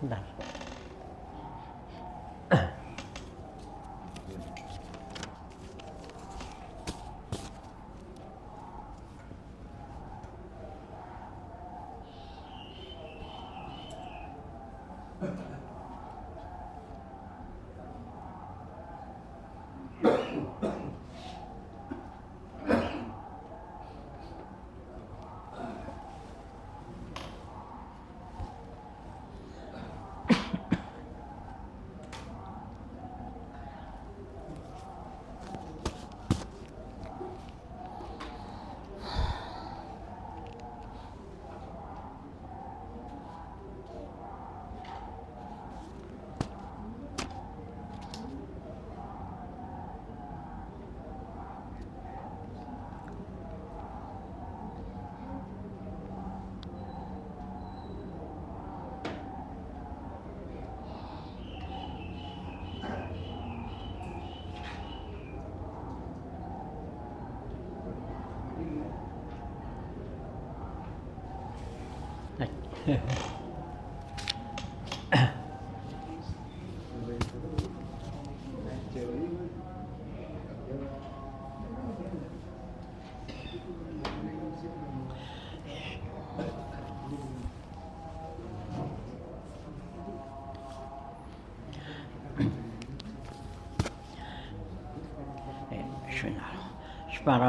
Bentar.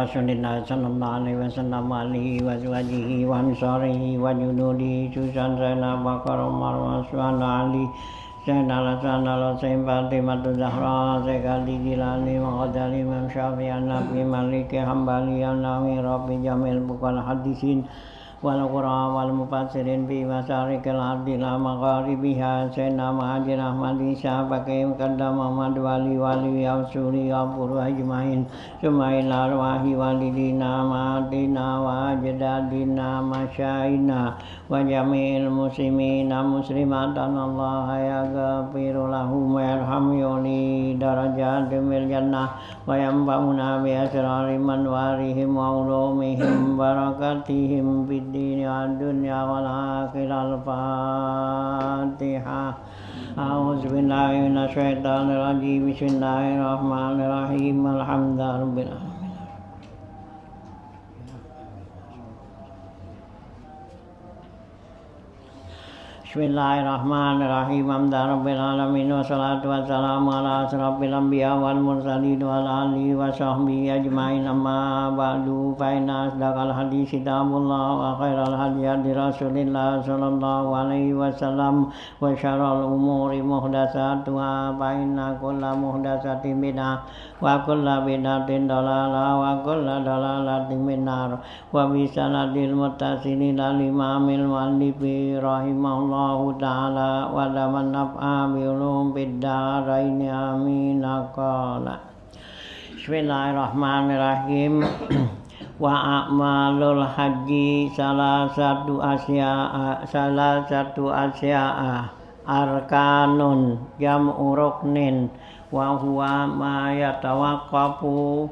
Rasulullah sallallahu alaihi wasallam alihi wa azwajihi wa ansarihi wa junudihi Susan Zainab Bakar Umar wa Usman Ali Zainal Hasan al-Husain Fatimah Zahra Sekali Jilani Maqdali Imam Syafi'i Nabi Malik Hambali Nawi Rabbi Jamil Bukal Hadisin wal Qur'an wal mufassirin bi masarikil ardi la magharibiha Sayyidina Muhajir Ahmad Isa Bakim Qaddam Muhammad Wali Wali Yausuli Yafur Ajmain Sumail Arwahi Walidina Ma'adina wa Ajdadina Masyaina wa Jamil Muslimina Muslimatan Allah ya gafiru lahum wa yarham yuli darajat mil jannah wa yamba'una bi asrari manwarihim wa ulumihim barakatihim الدين والدنيا والآخرة الفاتحة أعوذ بالله من الشيطان الرجيم بسم الله الرحمن الرحيم الحمد لله رب العالمين Bismillahirrahmanirrahim. Alhamdulillahirabbil alamin wassalatu wassalamu ala asrofil anbiya wal mursalin wa ala alihi wa sahbihi ajmain amma ba'du fa inna asdaqal hadits kitabullah wa khairal hadi hadi Rasulillah sallallahu alaihi wasallam wa syarrul umuri muhdatsatuha fa inna kulla muhdatsatin bid'ah wa kulla bid'atin dhalalah wa kulla dhalalatin finnar wa bi sanadil muttasilin al imamil muallifi rahimahullah ta'ala wa daman naf'a bi ulum bid-darain amin qala Bismillahirrahmanirrahim wa a'malul haji salasatu asya'a arkanun jam'u ruknin wa huwa ma yatawaqqafu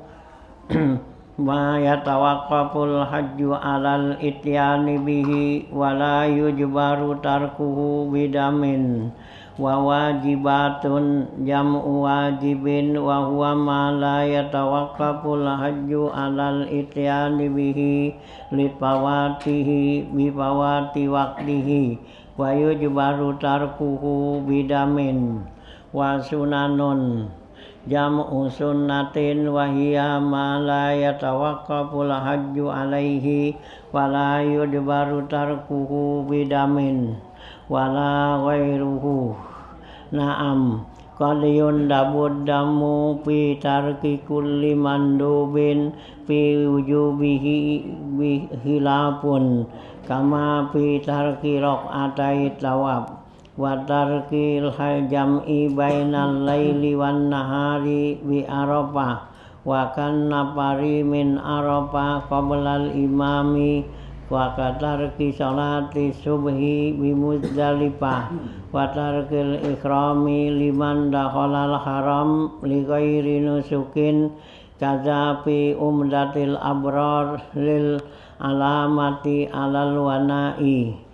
ma yatawaqqaful hajju alal ityani bihi wa la yujbaru tarkuhu bidamin wa wajibatun jam'u wajibin wa huwa ma la yatawaqqaful hajju alal ityani bihi lifawatihi bifawati waqtihi wa yujbaru tarkuhu bidamin wa sunanun jam'u sunnatin wa hiya ma la yatawaqqaful hajju alaihi wa la yudbaru tarkuhu bidamin wa la ghairuhu na'am qad yundabud damu fi tarki kulli mandubin fi wujubihi bihilafun kama fi tarki raq'atai tawab wa tarkil jam'i bainal laili wan nahari bi arafah wa kan nafari min arafah qablal imami wa katarki salati subhi bi Muzdalifah wa tarkil ikhrami liman dakhalal haram li ghairi nusukin kaza fi umdatil abrar lil alamati alal wanai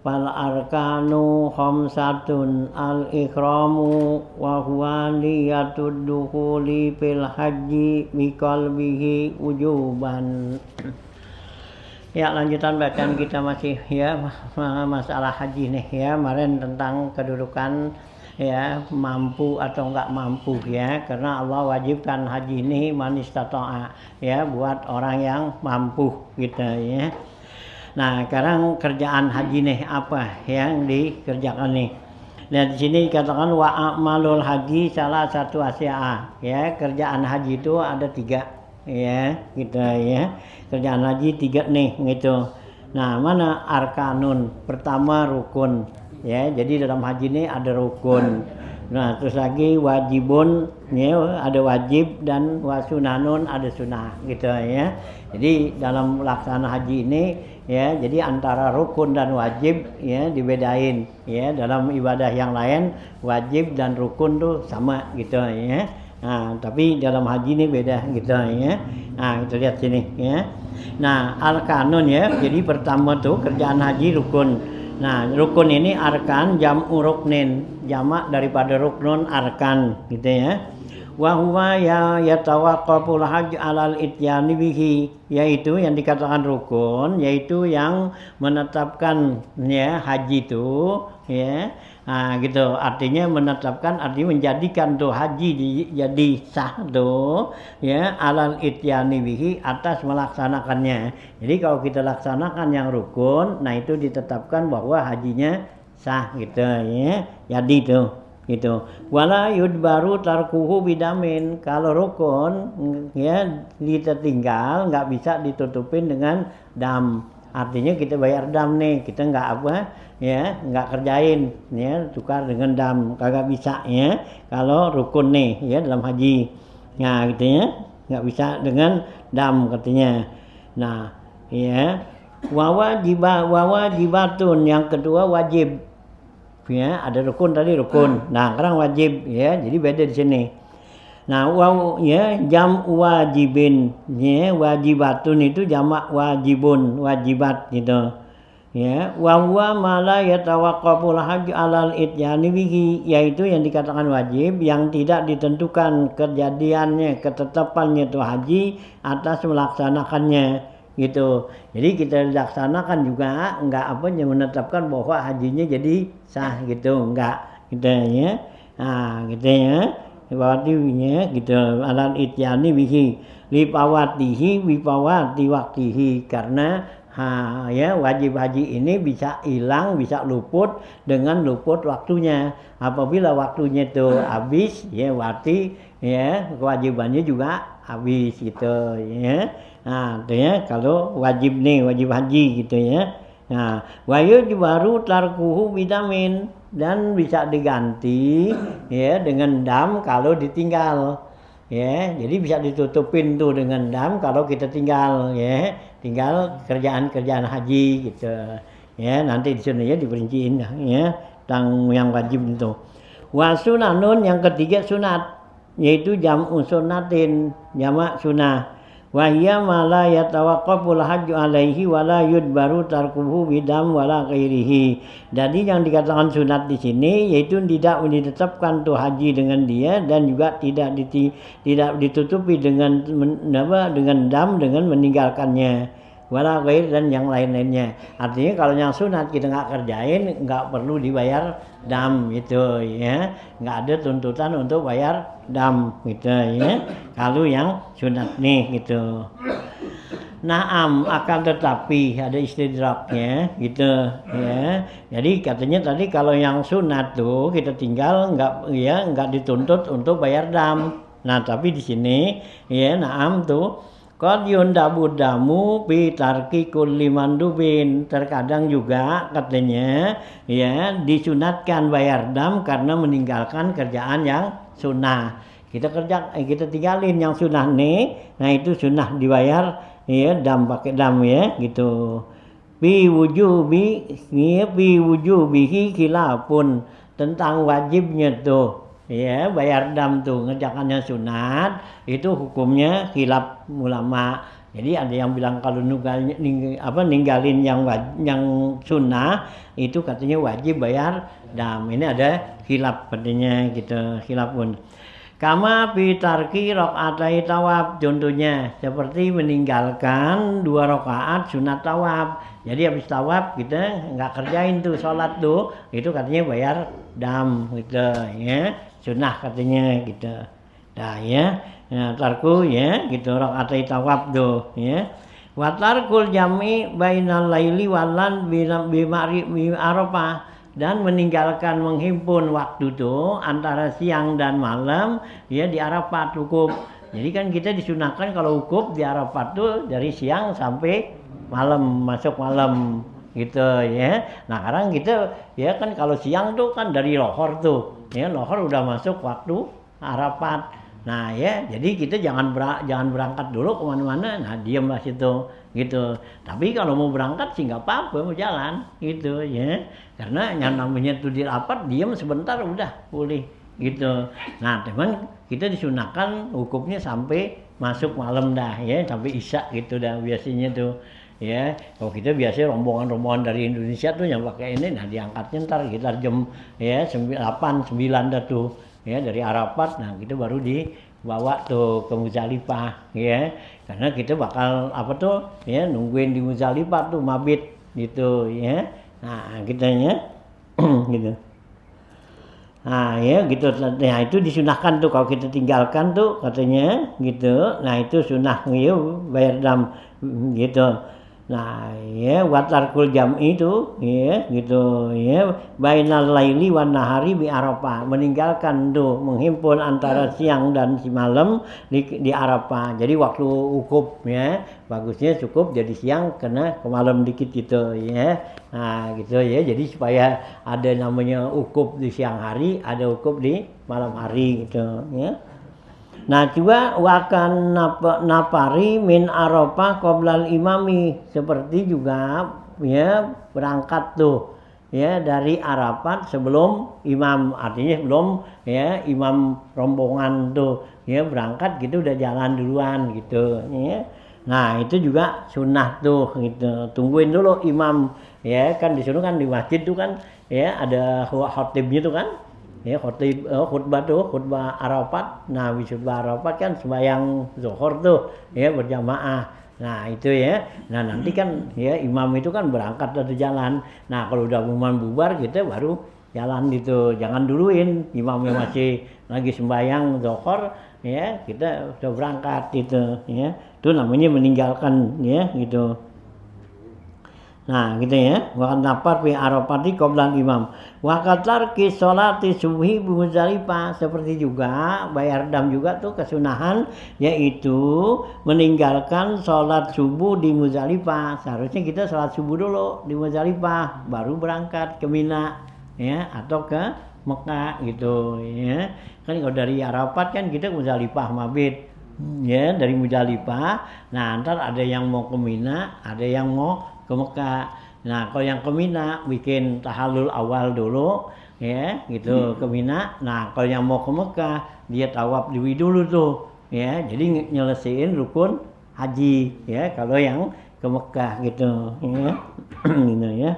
fal arkanu khamsatun al ikramu wa huwa niyatud dukhuli fil haji bi qalbihi wujuban. Ya, lanjutan bacaan kita masih ya masalah haji nih ya, kemarin tentang kedudukan ya mampu atau enggak mampu ya, karena Allah wajibkan haji ini man istata'a ya buat orang yang mampu gitu ya. Nah, sekarang kerjaan haji nih apa yang dikerjakan nih. Nah, di sini dikatakan wa a'malul haji salah satu asya'a ya, kerjaan haji itu ada 3 ya gitu ya, kerjaan haji 3 nih gitu. Nah, mana arkanun, pertama rukun ya, jadi dalam haji ini ada rukun. Nah, terus lagi wajibun ya, ada wajib, dan wasunanun ada sunnah gitu ya. Jadi dalam laksana haji ini ya, jadi antara rukun dan wajib ya dibedain ya, dalam ibadah yang lain wajib dan rukun tuh sama gitu ya. Nah, tapi dalam haji ini beda gitu ya. Nah, kita lihat sini ya. Nah, arkanun ya, jadi pertama tuh kerjaan haji rukun. Nah, rukun ini arkan jam'u ruknin, jamak daripada ruknun arkan gitu ya. Wa huwa ya yatawaqqaful hajj 'alal ityani bihi, yaitu yang dikatakan rukun, yaitu yang menetapkan ya haji itu ya. Nah, gitu, artinya menetapkan, artinya menjadikan tuh haji jadi sah tuh ya, 'alal ityani bihi, atas melaksanakannya. Jadi kalau kita laksanakan yang rukun, nah itu ditetapkan bahwa hajinya sah gitu ya. Jadi tuh gitu. Wala yudbaru tarkuhu bidamin, kalau rukun ya ditinggal nggak bisa ditutupin dengan dam. Artinya kita bayar dam nih, kita nggak apa ya, nggak kerjain ya, tukar dengan dam, kagak bisa ya kalau rukun nih ya dalam haji. Nah gitu ya, nggak bisa dengan dam katanya. Nah ya, wawajibatun, yang kedua wajib ya, ada rukun tadi rukun, nah sekarang wajib ya, jadi beda di sini. Nah, ya jam wajibin ya, wajibatun itu jamak wajibun, wajibat gitu ya. Wa huwa ma la yatawaqqaful hajj 'alal ityani bihi, yaitu yang dikatakan wajib yang tidak ditentukan kejadiannya, ketetapannya itu haji atas melaksanakannya gitu. Jadi kita laksanakan juga enggak apa yang menetapkan bahwa hajinya jadi sah gitu, enggak gitu ya. Nah, gitu ya. Wajibnya gitu, alal ityani bihi lipawatihi wipawati waktihi, karena ya wajib haji ini bisa hilang, bisa luput dengan luput waktunya. Apabila waktunya itu habis ya, wati ya kewajibannya juga habis gitu ya. Nah, itu ya kalau wajib nih, wajib haji gitu ya. Nah, wayud baru tarkuhu bidamin, dan bisa diganti ya dengan dam kalau ditinggal ya. Jadi bisa ditutupin tuh dengan dam kalau kita tinggal ya, tinggal kerjaan haji gitu ya. Nanti di sini ya diperinciin ya tentang yang wajib itu. Wasunanun, yang ketiga sunat, yaitu jam'u sunnatin, jamak sunnah. Wahia mala yatawaqqaful hajju alaihi wala yudbaru tarkuhu bidam wala ghairihi. Jadi yang dikatakan sunat di sini yaitu tidak ditetapkan tuh haji dengan dia, dan juga tidak ditutupi dengan dam, dengan meninggalkannya. Wala ghair, dan yang lain-lainnya. Artinya kalau yang sunat kita nggak kerjain, nggak perlu dibayar dam gitu ya, nggak ada tuntutan untuk bayar dam gitu ya kalau yang sunat nih gitu. Naam, akan tetapi ada istidraknya gitu ya. Jadi katanya tadi kalau yang sunat tuh kita tinggal nggak dituntut untuk bayar dam. Nah tapi di sini ya naam tuh qad yundabu damu bi tarki kulli mandubin, terkadang juga katanya ya disunatkan bayar dam karena meninggalkan kerjaan yang sunnah. Kita tinggalin yang sunnah nih, nah itu sunnah dibayar ya dam, pakai dam ya gitu. Bi wujubihi khilafun, tentang wajibnya tuh ya bayar dam tuh, ngerjakannya sunat itu hukumnya khilaf ulama Jadi ada yang bilang kalau ninggalin yang sunnah itu katanya wajib bayar dam. Ini ada khilaf katanya gitu, khilaf pun. Kama bitarki rokaatai tawab, contohnya seperti meninggalkan 2 rakaat sunat tawab. Jadi habis tawab kita nggak kerjain tuh sholat tuh, itu katanya bayar dam gitu ya, sunnah katanya gitu. Nah ya, tarku ya gitu rokaatai tawab tuh ya. Watarkul jami bainal laili walan bi Arafah. Dan meninggalkan menghimpun waktu itu antara siang dan malam ya di Arafat wukuf. Jadi kan kita disunahkan kalau wukuf di Arafat tuh dari siang sampai malam, masuk malam gitu ya. Nah sekarang kita ya kan kalau siang tuh kan dari lohor tuh ya, lohor udah masuk waktu Arafat. Nah ya, jadi kita jangan berangkat dulu kemana-mana, nah diam lah situ gitu. Tapi kalau mau berangkat sih nggak apa-apa, mau jalan gitu ya. Karena yang namanya tuh di Arafat diam sebentar udah boleh gitu. Nah teman kita disunahkan wukufnya sampai masuk malam dah ya, sampai isya gitu dah biasanya tuh. Ya, kalau kita biasanya rombongan dari Indonesia tuh yang pakai ini, nah diangkatnya ntar kita jam ya 8, 9 dah tuh. Ya dari Arafat, nah kita baru dibawa tuh ke Muzdalifah ya, karena kita bakal ya nungguin di Muzdalifah tuh mabit gitu ya. Nah kitanya gitu. Nah ya gitu, nah itu disunahkan tuh kalau kita tinggalkan tuh katanya gitu. Nah itu sunah ya, bayar dam gitu. Nah ya watarkul jam itu ya gitu ya, bainal laili wan nahari bi Arafah, meninggalkan tuh menghimpun antara siang dan si malam di Arafah. Jadi waktu wukuf ya bagusnya cukup jadi siang karena ke malam dikit gitu ya. Nah gitu ya, jadi supaya ada namanya wukuf di siang hari, ada wukuf di malam hari gitu ya. Nah juga wakan napari min Arafah qoblal imami, seperti juga ya berangkat tuh ya dari Arafat sebelum imam, artinya sebelum ya imam rombongan tuh ya berangkat gitu udah jalan duluan gitu ya. Nah itu juga sunnah tuh gitu, tungguin dulu imam ya, kan disuruh kan di masjid tuh kan ya ada khotibnya tuh kan ya, khutbah Arafat. Nah khutbah Arafat kan sembahyang zuhur tuh ya berjamaah. Nah itu ya, nah nanti kan ya imam itu kan berangkat dari jalan. Nah kalau udah imam bubar kita baru jalan gitu, jangan duluin imamnya masih lagi sembahyang zuhur ya, kita udah berangkat gitu ya. Itu namanya meninggalkan ya gitu. Nah gitu ya, wa nafar fi Arafati qoblal imam. Wa qatarki sholati subhi bi Muzdalifah, seperti juga bayar dam juga tuh kesunahan, yaitu meninggalkan sholat subuh di Muzdalifah. Seharusnya kita sholat subuh dulu di Muzdalifah baru berangkat ke Mina ya atau ke Mekah gitu ya. Kan kalau dari Arafat kan kita Muzdalifah mabit ya, dari Muzdalifah. Nah ntar ada yang mau ke Mina, ada yang mau ke Mekah. Nah kalau yang ke Mina bikin tahallul awal dulu ya gitu ke Mina. Nah kalau yang mau ke Mekah dia tawaf dulu tuh ya, jadi nyelesain rukun haji ya kalau yang ke Mekah gitu ya. Gitu ya.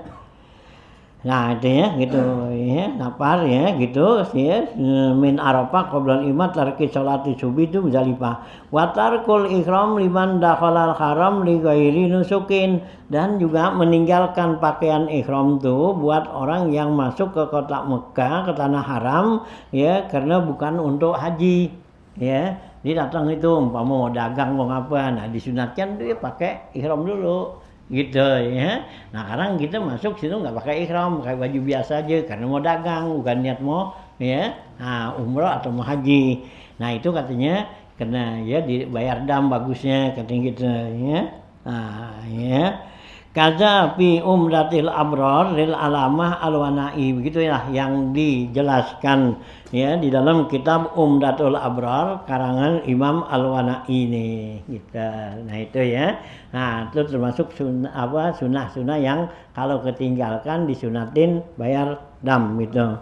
Nah itu ya gitu ya, napar ya gitu ya, min Arafah qoblal imam tarki sholati subuh itu Muzdalifah. Wa tarkul ihram liman dakhalal haram li ghairi nusukin, dan juga meninggalkan pakaian ihram tuh buat orang yang masuk ke kota Mekah, ke tanah haram ya, karena bukan untuk haji ya. Dia datang itu umpama mau dagang mau apa, nah disunatkan dia pakai ihram dulu gitu ya. Nah sekarang kita masuk situ nggak pakai ihram, pakai baju biasa aja karena mau dagang, bukan niat mau ya umroh atau mau haji. Nah itu katanya karena ya dibayar dam bagusnya katanya gitu ya. Nah ya kaza fi umratil abrar lil alamah alwanai, begitu ya yang dijelaskan ya di dalam kitab Umdatul Abrar karangan Imam Al-Wanai ini gitu. Nah itu ya. Nah itu termasuk sunah yang kalau ketinggalkan disunatin bayar dam gitu.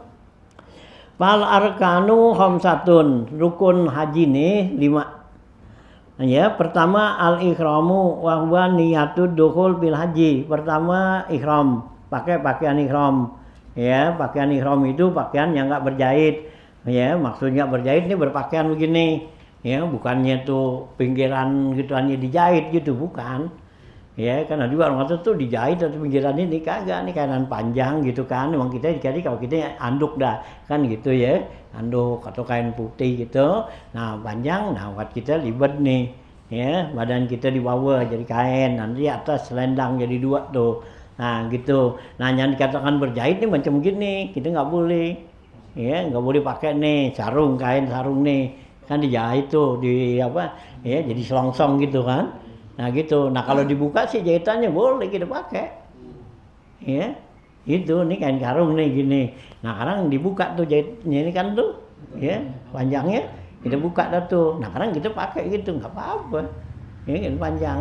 Fal arkanu khamsatun, rukun haji nih 5. Ya, pertama al-ihramu wa huwa niyatud dukhul bil haji. Pertama ihram, pakai pakaian ihram. Ya, pakaian ihram itu pakaian yang enggak berjahit. Ya, maksudnya berjahit ini berpakaian begini. Ya, bukannya tuh pinggiran gitu hanya dijahit gitu, bukan. Ya, karena juga orang kata tuh dijahit atau pinggiran ini kagak, nih kanan panjang gitu kan. Memang kita jadi kalau kita anduk dah kan gitu ya, anduk atau kain putih gitu. Nah panjang, nah buat kita libet nih, ya badan kita di bawah jadi kain, nanti atas selendang jadi dua tuh. Nah gitu. Nah yang dikatakan berjahit nih macam gini, kita nggak boleh, ya nggak boleh pakai nih sarung kain sarung nih, kan dijahit tuh di apa, ya jadi selongsong gitu kan. Nah gitu. Nah kalau dibuka sih jahitannya boleh kita pakai. Ya. Itu nih kain karung nih gini. Nah sekarang dibuka tuh jahitnya ini kan tuh. Ya, panjangnya kita buka dah tuh. Nah sekarang kita pakai gitu enggak apa-apa. Ya kan panjang.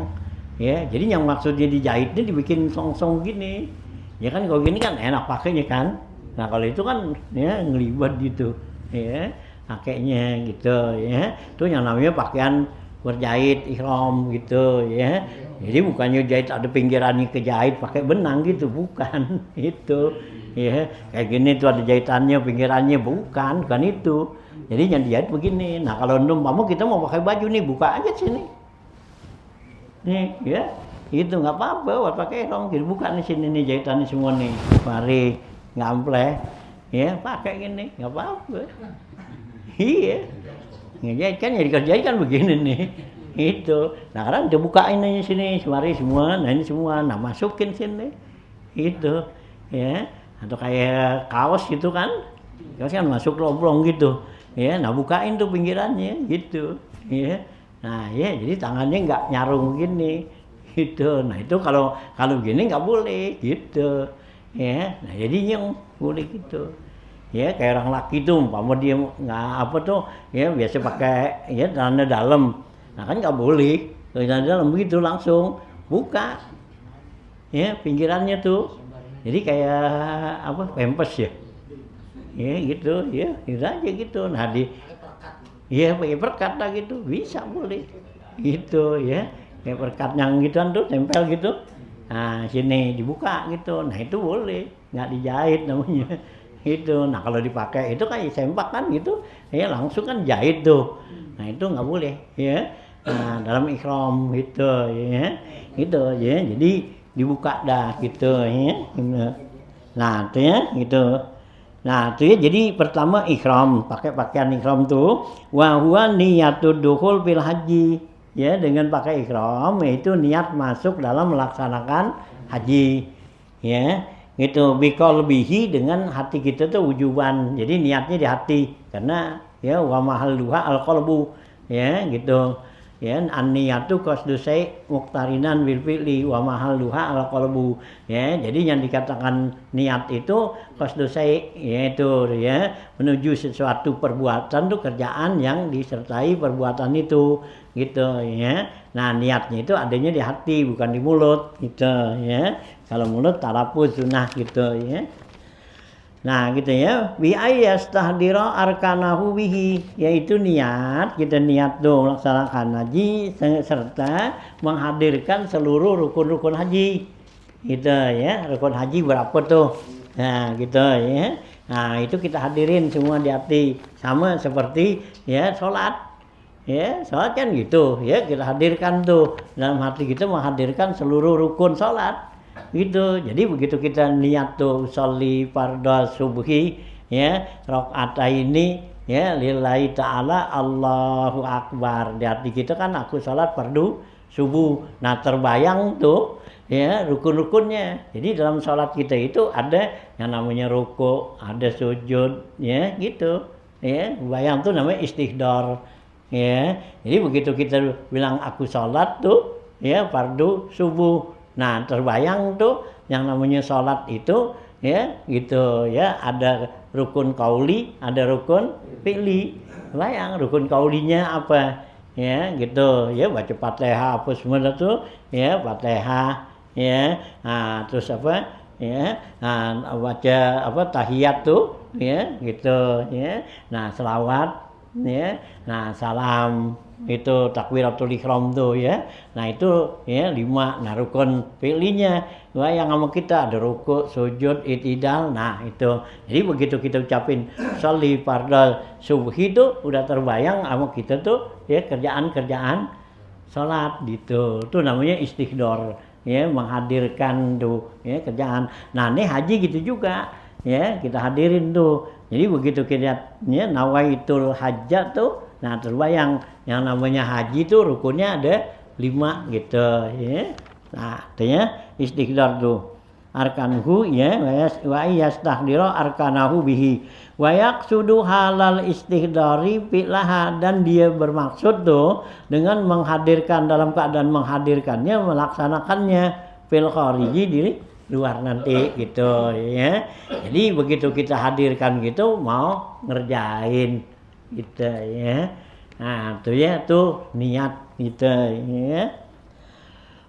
Ya, jadi yang maksudnya dijahitnya dibikin song-song gini. Ya kan kalau gini kan enak pakainya kan. Nah kalau itu kan ya ngelibet gitu. Ya, pakainya gitu ya. Itu yang namanya pakaian berjahit ihram gitu ya. Jadi bukannya jahit ada pinggirannya kejahit pakai benang gitu, bukan. Itu ya. Kayak gini tuh ada jahitannya pinggirannya, bukan itu. Jadi yang dijahit begini. Nah kalau umpama kita mau pakai baju nih, buka aja sini. Nih ya. Itu nggak apa-apa buat pakai ihram, kita buka nih sini nih jahitannya semua nih. Mari ngampleh. Ya, pakai gini, nggak apa-apa. Iya. Ngejahit kan ya dikerjain kan begini nih. Itu. Nah sekarang dibukain aja sini semari semua, nah ini semua, nah masukin sini. Itu. Ya. Atau kayak kaos gitu kan. Kaos kan masuk lomplong gitu. Ya, nah bukain tuh pinggirannya gitu. Ya. Nah, ya jadi tangannya nggak nyarung begini. Gitu. Nah, itu kalau begini nggak boleh gitu. Ya. Nah, jadinya boleh gitu. Ya kayak orang laki tuh umpama dia nggak apa tuh ya biasa pakai ya celana dalam, nah kan nggak boleh celana dalam begitu langsung buka ya pinggirannya tuh, jadi kayak apa pampers ya gitu ya gitu aja gitu. Nah ya pakai perkat lah gitu bisa boleh gitu ya, kayak perkat yang gituan tuh tempel gitu, nah sini dibuka gitu, nah itu boleh nggak dijahit namanya. Itu. Nah kalau dipakai itu kayak sempak kan gitu, ya langsung kan jahit tuh. Nah itu nggak boleh, ya. Nah dalam ihram gitu, ya. Gitu, ya. Jadi dibuka dah gitu, ya. Nah itu ya, gitu. Nah itu ya jadi pertama ihram, pakai pakaian ihram tuh. Wa huwa niyatud dukhul fil haji. Ya dengan pakai ihram yaitu niat masuk dalam melaksanakan haji, ya. Gitu bikol bihi dengan hati kita tuh wujuban, jadi niatnya di hati karena ya wa mahalluha al qalbu ya gitu ya an niyatu qasdu syai' muqtarinan bil fi'li wa mahalluha al qalbu ya. Jadi yang dikatakan niat itu qasdu syai' yaitu ya menuju sesuatu perbuatan tuh kerjaan yang disertai perbuatan itu gitu ya. Nah niatnya itu adanya di hati bukan di mulut gitu ya. Kalau mulut talafuz sunnah gitu ya. Nah gitu ya. Bi ayyastahdira arkanahu bihi, yaitu niat, kita niat tuh melaksanakan haji serta menghadirkan seluruh rukun-rukun haji. Gitu ya. Rukun haji berapa tuh? Nah gitu ya. Nah itu kita hadirin semua di hati, sama seperti ya salat. Ya, salat kan gitu ya, kita hadirkan tuh dalam hati kita, menghadirkan seluruh rukun salat. Gitu. Jadi begitu kita niat tuh sholli fardhu subhi ya rakaataini ya lillahi ta'ala Allahu akbar, di hati kita kan aku salat fardu subuh. Nah terbayang tuh ya rukun-rukunnya. Jadi dalam salat kita itu ada yang namanya ruku, ada sujud ya gitu ya, bayang tuh namanya istihdar ya. Jadi begitu kita bilang aku salat tuh ya fardu subuh, nah terbayang tuh yang namanya sholat itu ya gitu ya, ada rukun kauli, ada rukun fi'li. Bayang rukun kaulinya apa ya gitu ya, baca Fatihah apa semua tuh ya, Fatihah ya. Nah terus apa ya, nah baca apa tahiyat tuh ya gitu ya. Nah selawat ya. Nah, salam itu takbiratul ihram tuh ya. Nah, itu ya 5. Nah, rukun fi'linya wah yang sama kita ada ruku, sujud, i'tidal. Nah, itu. Jadi begitu kita ucapin sholli fardhu subhi itu udah terbayang sama kita tuh ya kerjaan-kerjaan salat gitu. Itu namanya istighdor ya, menghadirkan tuh ya kerjaan. Nah, ini haji gitu juga ya, kita hadirin tuh. Jadi begitu kita ya nawaitul hajjah tuh, nah terbayang yang namanya haji tuh rukunnya ada 5 gitu ya. Nah, artinya istighdar tuh. Arkanuhu ya wa yastahdira arkanahu bihi. Wa yaqsudu halal istighdari fi'laha, dan dia bermaksud tuh dengan menghadirkan, dalam keadaan menghadirkannya, melaksanakannya fil khariji di luar nanti gitu ya. Jadi begitu kita hadirkan gitu mau ngerjain gitu ya. Nah, tuh ya tuh niat gitu ya.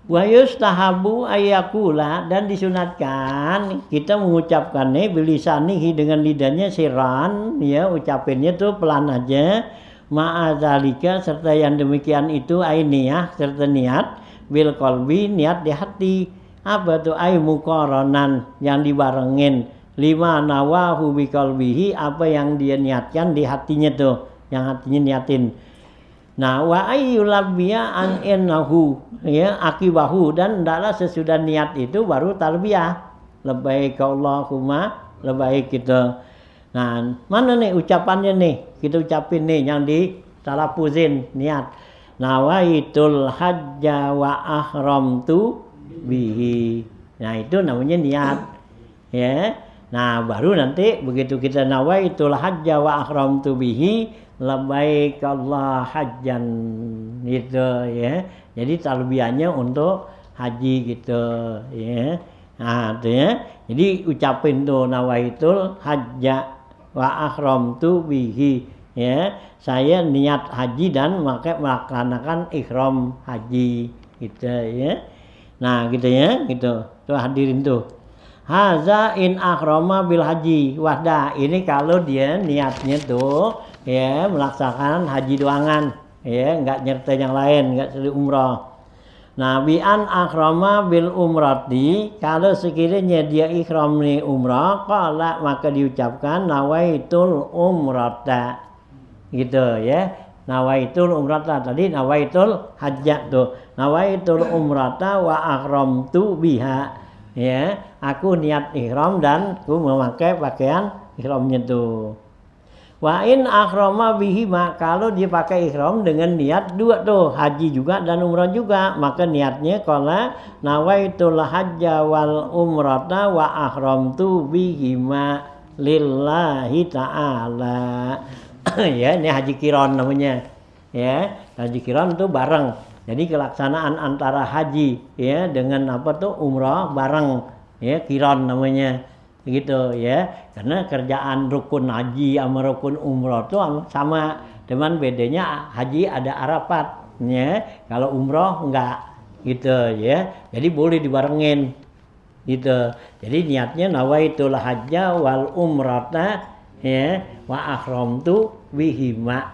Wa yustahabu ayakula, dan disunatkan kita mengucapkannya bilisanihi dengan lidahnya sirran ya, ucapinnya tuh pelan aja, ma'adzalika serta yang demikian itu ainiyah serta niat, bil qalbi niat di hati. Apa tuh ay muqaranan yang dibarengin, lima nawahu bi qalbihi, apa yang dia niatkan di hatinya tuh, yang hatinya niatin. Nah, wa ayyulabbiya an innahu ya akibahu, dan hendaklah sesudah niat itu baru talbiyah, labbaik Allahumma labbaik gitu. Nah, mana nih ucapannya nih? Kita ucapin nih yang di talafuzin niat. Nawaitul hajja wa ahramtu bihi. Nah, itu namanya niat. Ya. Nah, baru nanti begitu kita nawaitul hajja wa ahramtu bihi labbaik Allah hajjan gitu ya. Jadi talbiyahnya untuk haji gitu ya. Nah, artinya jadi ucapin tuh nawaitul hajja wa ahramtu bihi ya. Saya niat haji dan melaksanakan ihram haji gitu ya. Nah, gitu ya, gitu. Tuh hadirin tuh. Haza in ahrama bil haji wahda. Ini kalau dia niatnya tuh ya melaksanakan haji doangan ya, enggak nyertai yang lain, enggak seli umrah. Nah, bi an ahrama bil umrati, kalau sekiranya dia ihram nih umrah, qala maka diucapkan nawaitul umrata. Gitu ya. Nawaitul umrata, tadi nawaitul hajjah tuh. Nawaitul umrata wa ahramtu biha. Ya, aku niat ihram dan aku memakai pakaian ihramnya tuh. Wa in akhrama bihi, kalau dia pakai ihram dengan niat dua tuh, haji juga dan umrah juga, maka niatnya qala nawaitul hajja wal umrata wa ahramtu bihima lillahi ta'ala. Ya, ini haji qiran namanya. Ya, haji qiran itu bareng. Jadi kelaksanaan antara haji ya dengan apa tuh umrah bareng ya, qiran namanya. Gitu ya. Karena kerjaan rukun haji sama rukun umrah itu sama, cuman bedanya haji ada Arafat ya. Kalau umrah enggak gitu ya. Jadi boleh dibarengin gitu. Jadi niatnya nawaitul hajja wal umrata ya wa ahramtu bihima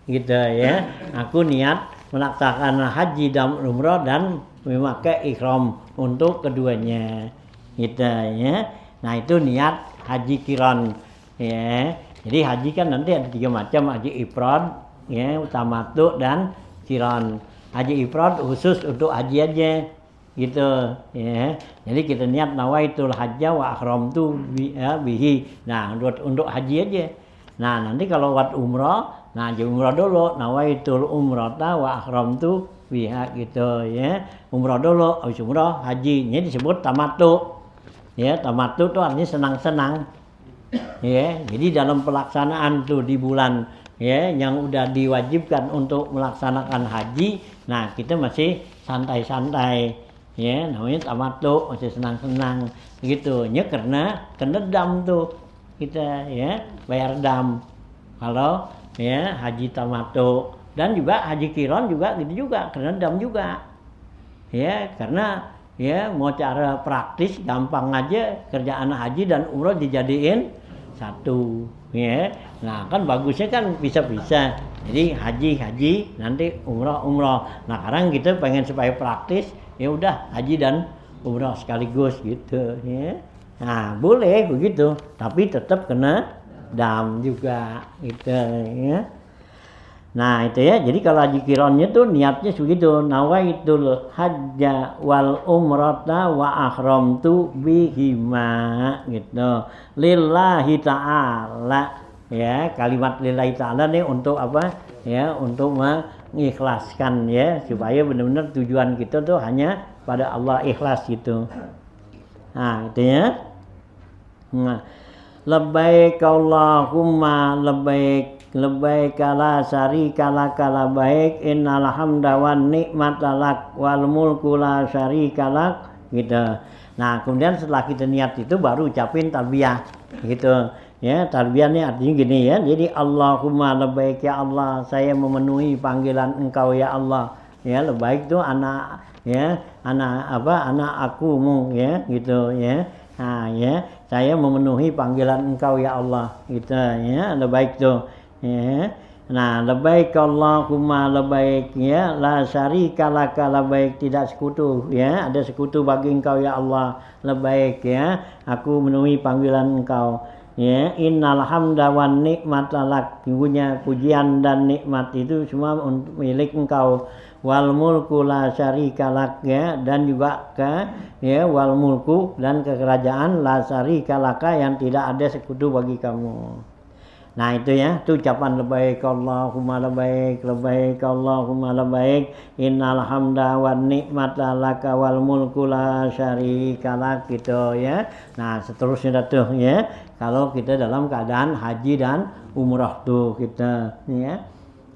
gitu ya. Aku niat melaksanakan haji dan umrah dan memakai ihram untuk keduanya gitu ya. Nah, itu niat haji qiran ya. Jadi haji kan nanti ada 3 macam, haji ifrad ya, tamattu dan qiran. Haji ifrad khusus untuk haji aja gitu ya. Jadi kita niat nawaitul hajja wa ahramtu bihi. Nah, untuk haji aja. Nah, nanti kalau buat umrah, nah haji umrah dulu, nawaitul umrata wa ahramtu biha gitu ya. Umrah dulu, habis umrah haji. Ini disebut tamattu. Ya, tamattu itu artinya senang-senang. Ya, jadi dalam pelaksanaan tuh di bulan ya yang udah diwajibkan untuk melaksanakan haji, nah kita masih santai-santai. Ya, namanya tamattu, masih senang-senang gitu. Ya karena kena dam tuh kita ya, bayar dam. Kalau ya haji tamattu, dan juga haji qiran juga gitu juga, kena dam juga. Ya, karena ya mau cara praktis gampang aja, kerjaan haji dan umrah dijadiin satu Ya. Nah, kan bagusnya kan bisa-bisa. Jadi haji nanti umroh. Nah, sekarang kita pengen supaya praktis, ya udah haji dan umroh sekaligus gitu ya. Nah, boleh begitu, tapi tetap kena dam juga gitu ya. Nah itu ya, jadi kalau haji kironnya tuh niatnya begitu, nawaitul hajja wal umrata wa ahramtu bihima gitu, lillahi ta'ala ya. Kalimat lillahi ta'ala nih untuk apa ya, untuk mengikhlaskan ya, supaya benar-benar tujuan kita tuh hanya pada Allah, ikhlas gitu. Nah itu ya. Nah, labbaik Allahumma labbaik la syarika laka labbaik innal hamda wan ni'mata lak wal mulku la syarika lak gitu. Nah, kemudian setelah kita niat itu baru ucapin talbiyah gitu. Ya, talbiyahnya artinya gini ya. Jadi Allahumma labbaik ya Allah, saya memenuhi panggilan Engkau ya Allah. Ya, labbaik itu anak ya, anak akumu ya gitu ya. Nah, ya, saya memenuhi panggilan Engkau ya Allah gitu ya. Labbaik tuh. Ya. Nah, labbaik Allahumma labbaik ya, la syarika laka labbaik, tidak sekutu ya, ada sekutu bagi Engkau ya Allah. Labbaik ya, aku memenuhi panggilan Engkau. Ya, innal hamda wan ni'mata lak, pujian dan nikmat itu semua milik Engkau. Wal mulku la syarika lak ya, dan juga ya wal mulku, dan kekerajaan la syarika laka, yang tidak ada sekutu bagi kamu. Nah itu ya, itu ucapan labbaik Allahumma labbaik, labbaik Allahumma labbaik, innal hamda wan ni'mata laka wal mulku la syarika lak gitu ya. Nah seterusnya tuh ya, kalau kita dalam keadaan haji dan umrah tuh kita ya.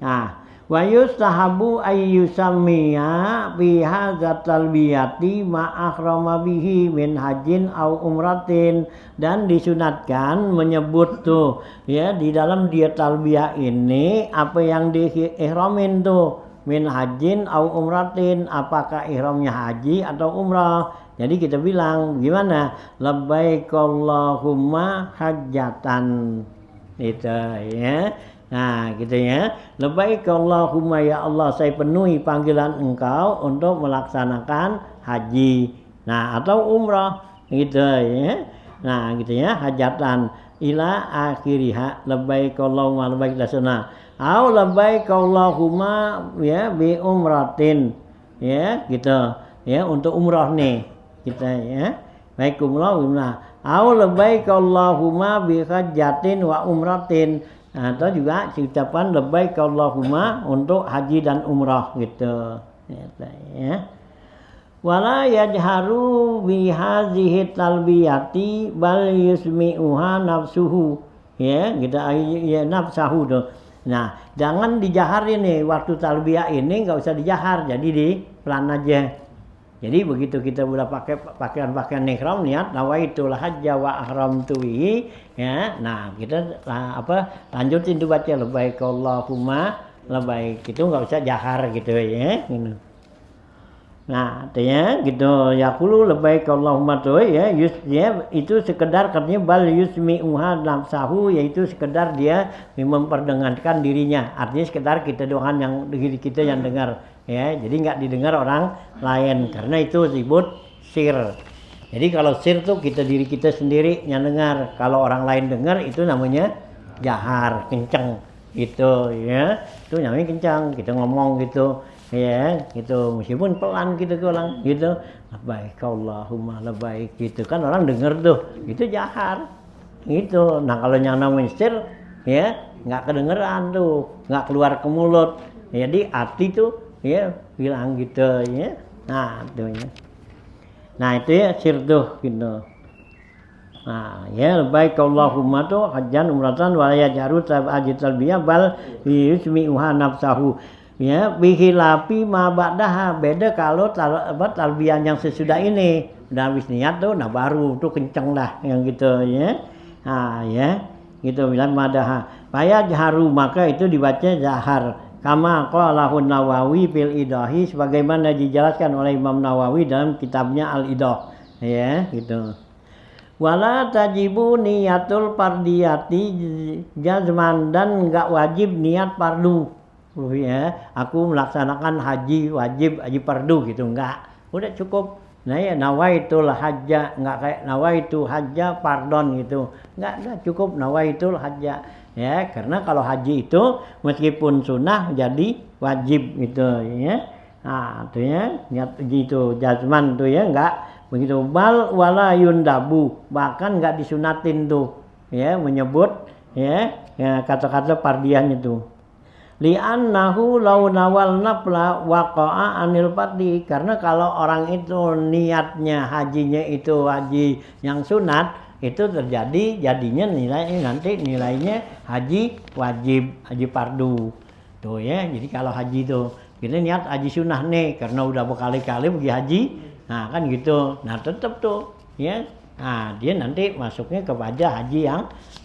Nah, wa yustahabu ayyusammiya fi hadzal talbiyati ma akhrama bihi min hajin au umratin, dan disunatkan menyebut tuh ya di dalam dia talbiyah ini apa yang diihramin tuh, min hajin au umratin, apakah ihramnya haji atau umrah. Jadi kita bilang gimana, labbaik Allahumma hajjatan itu ya. Nah gitu ya, labbaik Allahumma ya Allah, saya penuhi panggilan Engkau untuk melaksanakan haji, nah atau umrah gitu ya. Nah gitu ya, hajatan ila akhiriha, labbaik Allahumma labbaik dasuna, au labbaik Allahumma ya bi umratin ya gitu ya, untuk umrah nih kita ya. Baik umrah, au labbaik Allahumma bi hajjatin wa umratin, atau juga ucapan labbaik Allahumma untuk haji dan umrah gitu ya. Wala yajharu bi hadhihi talbiyati bal yusmi'uha nafsuhu ya, gitu ya, nafsahu tuh. Nah, jangan dijaharin nih waktu talbiyah ini, enggak usah dijahar, jadi di pelan aja. Jadi begitu kita udah pakai pakaian ihram, niat nawaitul hajja wa ahramtu bihi ya. Nah, kita lanjutin tuh baca labbaik Allahumma labbaik, itu enggak usah jahar gitu ya. Nah, artinya gitu ya, kulo labbaik Allahumma tuh ya, itu sekedar katanya bal yusmi'uha nafsahu, yaitu sekedar dia memperdengarkan dirinya. Artinya sekedar kita doang yang diri kita yang dengar ya, jadi nggak didengar orang lain, karena itu disebut sir. Jadi kalau sir tuh diri kita sendiri yang dengar, kalau orang lain dengar itu namanya jahar, kenceng gitu ya, itu namanya kencang, kita ngomong gitu ya, gitu meskipun pelan gitu ke orang gitu, labbaik Allahumma labbaik gitu kan, orang dengar tuh, itu jahar gitu. Nah kalau yang namanya sir ya nggak kedengeran tuh, nggak keluar ke mulut, jadi hati tuh ya bilang gitu ya. Nah itu ya, nah itu ya sir tuh gitu. Nah ya, labbaik Allahumma tuh hajjan umratan wa yajharu haji talbiyah bal yusmi'uha nafsahu ya, bihilapi ma ba'daha, beda kalau talbiyah yang sesudah ini udah habis niat tuh, nah baru tuh kenceng dah yang gitu ya. Nah ya gitu, bilang madaha paya jaharu, maka itu dibaca jahar, kama qalahu Nawawi fil idahi, sebagaimana dijelaskan oleh Imam Nawawi dalam kitabnya Al Idah ya gitu. Wala tajibu niyatul fardiyati jazman, dan enggak wajib niat fardu. Ya, aku melaksanakan haji wajib, haji fardu gitu enggak. Udah cukup. Nah ya nawaitul hajja, enggak kayak nawaitu hajja pardon gitu. Enggak cukup nawaitul hajja. Ya, karena kalau haji itu meskipun sunnah jadi wajib gitu ya. Nah, itu ya niat gitu jazman tuh ya enggak begitu. Bal wala yundabu, bahkan enggak disunatin tuh ya menyebut ya kata-kata pardian itu. Li'annahu law nawal nafla waqa'a anil fardi, karena kalau orang itu niatnya hajinya itu haji yang sunat, itu terjadi jadinya nilainya haji wajib, haji fardu tuh ya. Jadi kalau haji itu kita niat haji sunnah nih karena udah berkali-kali pergi haji, nah kan gitu, nah tetap tuh ya, nah dia nanti masuknya kepada haji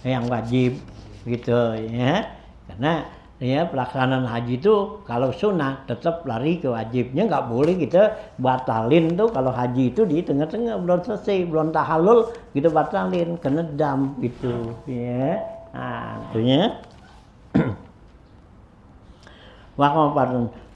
yang wajib gitu ya. Karena ya pelaksanaan haji itu kalau sunnah tetap lari ke wajibnya, nggak boleh kita batalin tuh kalau haji itu di tengah-tengah belum selesai, belum tahallul gitu batalin, kena dam gitu ya. Nah itunya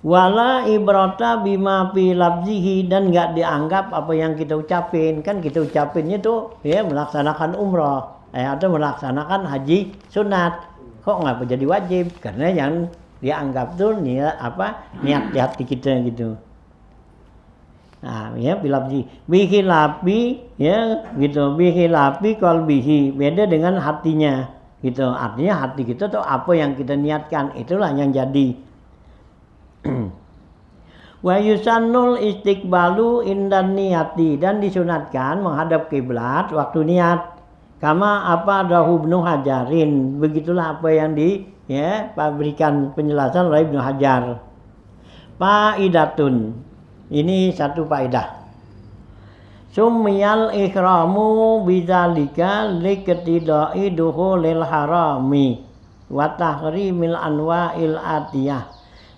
wala ibrata bima fi labzihi, dan nggak dianggap apa yang kita ucapin, kan kita ucapinnya tuh ya melaksanakan umrah atau melaksanakan haji sunat, kok nggak jadi wajib, karena yang dianggap tuh niat di hati kita gitu. Nah ya bilabzi bihilapi ya gitu, bihilapi qalbihi, beda dengan hatinya gitu. Artinya hati kita tuh apa yang kita niatkan itulah yang jadi. Wa yusannul istiqbalu indan niyati, dan disunatkan menghadap kiblat waktu niat. Kama apa dahu Ibnu Hajarin, begitulah apa yang berikan penjelasan oleh Ibnu Hajar. Faidatun, ini satu faedah. Sumiyal ikhramu bidzalika liqtidai dukhulil harami wa tahrimil anwa'il atiyah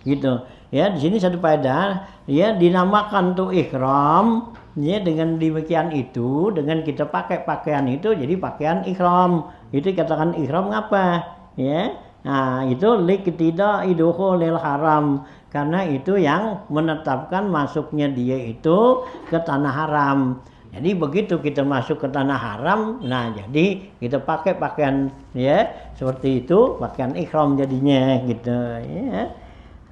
gitu. Ya, di sini satu faedah ya, dinamakan tuh ihram ya dengan demikian itu, dengan kita pakai pakaian itu jadi pakaian ihram. Itu katakan ihram ngapa? Ya. Nah, itu liqtidai dukhulil haram, karena itu yang menetapkan masuknya dia itu ke tanah haram. Jadi begitu kita masuk ke tanah haram, nah jadi kita pakai pakaian ya seperti itu, pakaian ihram jadinya gitu ya.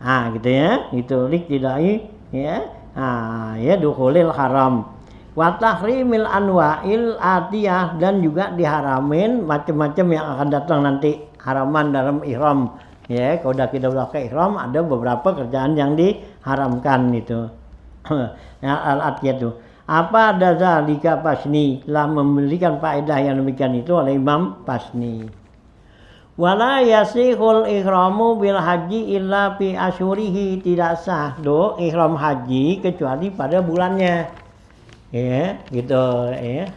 Ah gitu ya, itu liqtidai ya. Ah ya dukhulil haram. Wa tahrimil anwa'il atiyah, dan juga diharamin macam-macam yang akan datang nanti, haraman dalam ihram. Ya, kalau kita udah ke ihram ada beberapa kerjaan yang diharamkan itu. Ya al-atiyah itu. Apa ada zalika Pasni, telah memberikan faedah yang demikian itu oleh Imam Pasni. Wala yasihul ihramu bil haji illa fi asyurihi, tidak sah do ihram haji kecuali pada bulannya. Ya, gitu ya.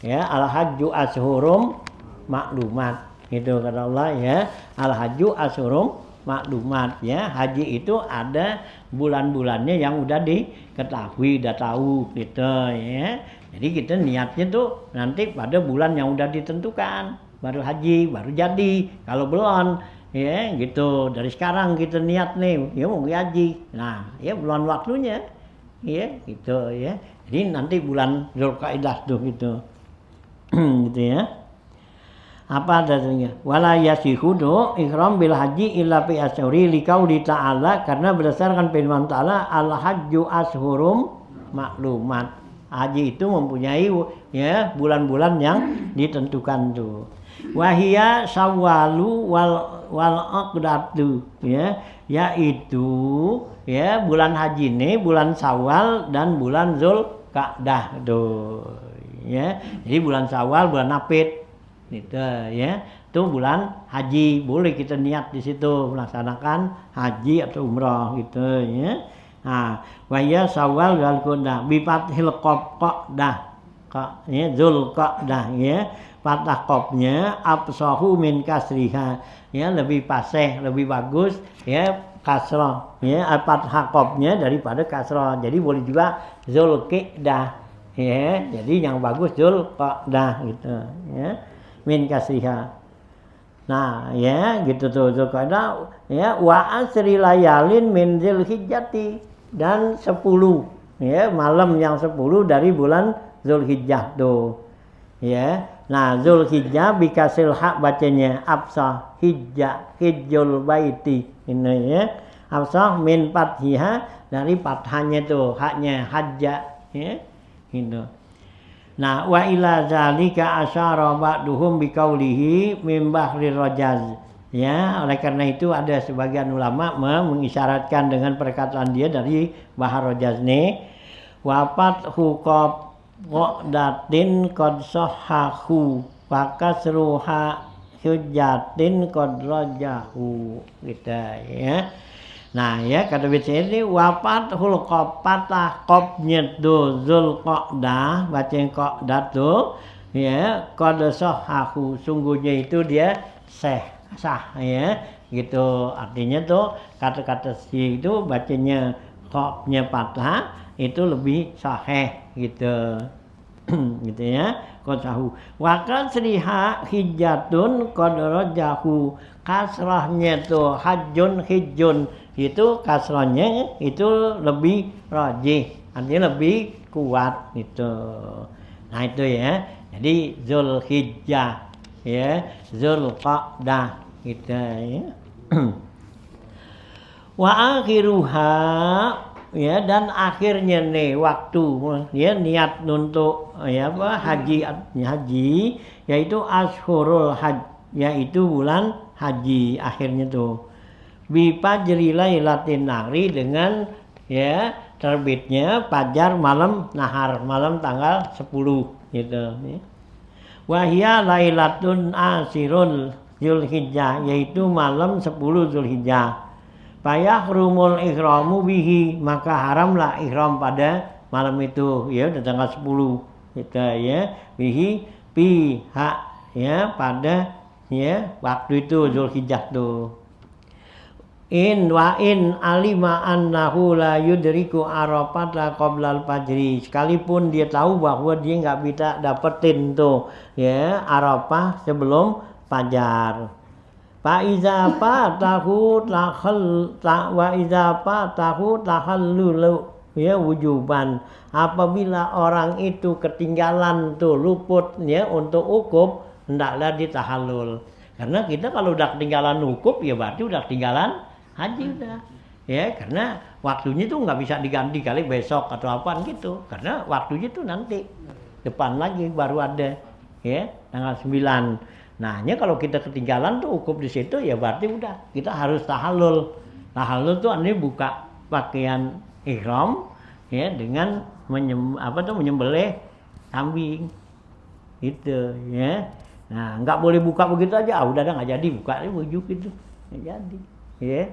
Ya, al hajju ashhurum maklumat. Gitu kata Allah ya. Al hajju ashhurum maklumat ya. Haji itu ada bulan-bulannya yang udah diketahui, udah tahu gitu ya. Jadi kita niatnya tuh nanti pada bulan yang udah ditentukan. Baru haji, baru jadi. Kalau belum ya gitu, dari sekarang kita niat nih ya mau haji, nah ya belum waktunya ya gitu ya. Jadi nanti bulan Zulkaidah tuh gitu. Gitu ya. Apa adanya? Wala yasihudu ihram bil haji illa fi asyuri liqauli ta'ala, karena berdasarkan firman ta'ala al hajju ashhurum maklumat. Haji itu mempunyai ya bulan-bulan yang ditentukan tuh. Wahia Syawwalu wal aqdatu ya, yaitu ya bulan haji ini bulan Syawal dan bulan Zulqa'dah tuh ya. Jadi bulan Syawal, bulan Napit gitu ya. Itu bulan haji, boleh kita niat di situ melaksanakan haji atau umrah gitu ya. Nah, wahia Syawal wal Qa'dah bi fathil qa'dah ya, Zulqa'dah ya. Fathah qafnya afsahu min kasriha ya, lebih fasih, lebih bagus ya kasrah ya, fathah qafnya daripada kasrah. Jadi boleh juga Zulqa'dah Ya, jadi yang bagus Dzulqa'dah gitu ya. Min kasriha. Nah, ya gitu tuh Dzulqa'dah ya, wa asri layalin min Dzulhijjati, dan 10 ya, malam yang 10 dari bulan Dzulhijjah tuh. Ya. Nah, Dzulhijjah bikasil hak bacanya absah hijjah hijjul baiti ini ya. Absah min fathiha, dari fathahnya tuh haknya hajja ya. Gitu. Nah, wa ila zalika asyara ba'duhum biqaulihi min bahri rajaz. Ya, oleh karena itu ada sebagian ulama mengisyaratkan dengan perkataan dia dari Bahar Rajaz nih, wafat hukab qadatin qad sahhahu fakasruha hujjatin qad rajahu gitu ya. Nah ya, kata baca ini wafat hulqab, patah qobnya tuh Dzulqa'dah, baca yang qa'dah tuh ya, qad sahhahu, sungguhnya itu dia sah ya gitu. Artinya tuh kata-kata si itu bacanya qobnya patah itu lebih sahih gitu. Gitu ya, qasahu wa kasriha hijjatun qad rajahu, kasrahnya tuh hajjun hijjun, itu kasrahnya itu lebih rajih, artinya lebih kuat gitu. Nah itu ya, jadi Dzulhijjah ya, Dzulqa'dah gitu ya. Wa akhiruha ya, dan akhirnya nih waktu ya niat untuk ya apa haji yaitu ashurul hajj, yaitu bulan haji akhirnya tuh bi fajri lailatin nahri, dengan ya terbitnya fajar malam nahar, malam tanggal 10 gitu ya. Wa hiya lailatun asirul Dzulhijjah, yaitu malam 10 Dzulhijjah. Fayahrumul ihramu bihi, maka haramlah ihram pada malam itu ya, tanggal 10 gitu ya, bihi pihak ya, pada ya waktu itu Dzulhijjah tuh. In alima annahu la yudriku arafata qoblal fajri, sekalipun dia tahu bahwa dia nggak bisa dapetin tuh ya Arafah sebelum fajar. Fa iza fatahu tahallulu ya wujuban, apabila orang itu ketinggalan tuh luput ya untuk ukuf, hendaklah ditahallul. Karena kita kalau udah ketinggalan ukuf ya berarti udah ketinggalan haji udah ya, karena waktunya tuh nggak bisa diganti kali besok atau apa gitu, karena waktunya tuh nanti depan lagi baru ada ya tanggal 9. Nah, kalau kita ketinggalan tuh ukuf di situ ya berarti udah kita harus tahallul. Tahallul tuh artinya buka pakaian ihram ya dengan menyembelih kambing gitu ya. Nah, nggak boleh buka begitu aja. Udah nggak jadi buka bujuk itu. Nggak jadi ya.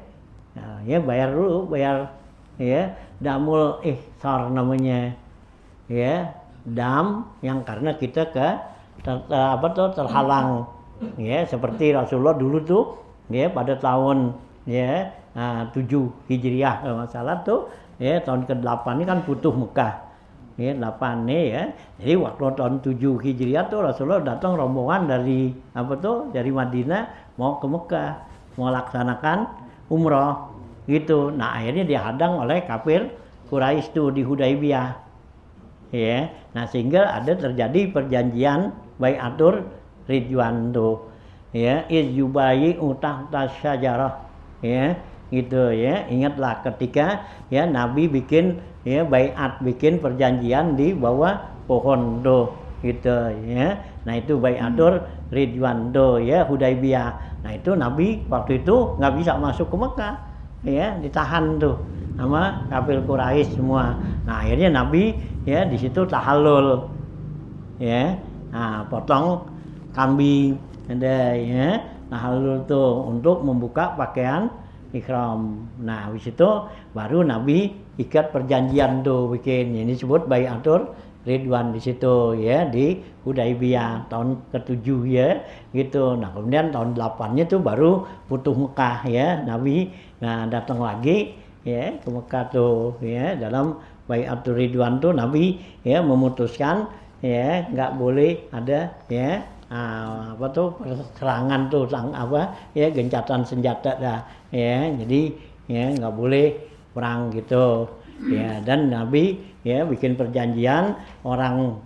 Nah, ya bayar dulu, bayar ya damul ihsar namanya. Ya, dam yang karena kita terhalang. Ya, seperti Rasulullah dulu tuh ya pada tahun ya 7 Hijriah kalau nggak salah tuh ya, tahun ke-8 ini kan Futuh Mekah ya 8 nih ya. Jadi waktu tahun 7 Hijriah tuh Rasulullah datang rombongan dari dari Madinah mau ke Mekah, mau laksanakan umroh gitu. Nah, akhirnya dihadang oleh kafir Quraisy tuh di Hudaybiyah. Ya. Nah, sehingga ada terjadi perjanjian Bai'atur Ridwan tuh ya, iz yubayi tahta syajarah ya gitu ya. Ingatlah ketika ya Nabi bikin ya baiat, bikin perjanjian di bawah pohon tuh gitu ya. Nah, itu Bai'atur Ridwan tuh ya Hudaybiyah. Nah, itu Nabi waktu itu nggak bisa masuk ke Mekah ya, ditahan tuh sama kafir Quraisy semua. Nah, akhirnya Nabi ya di situ tahallul ya. Nah, potong kambing ada ya, tahallul tuh untuk membuka pakaian ihram. Nah, habis itu baru Nabi ikat perjanjian tuh bikin, ini disebut Bai'atur Ridwan di situ ya, di Hudaybiyah tahun ke-7 ya gitu. Nah, kemudian tahun 8-nya tuh baru Futuh Mekah ya, Nabi datang lagi ya ke Mekah tuh ya dalam Baiatur Ridwan tuh Nabi ya memutuskan ya nggak boleh ada ya apa tuh serangan tuh ya gencatan senjata dah ya, jadi ya nggak boleh perang gitu ya. Dan Nabi ya bikin perjanjian orang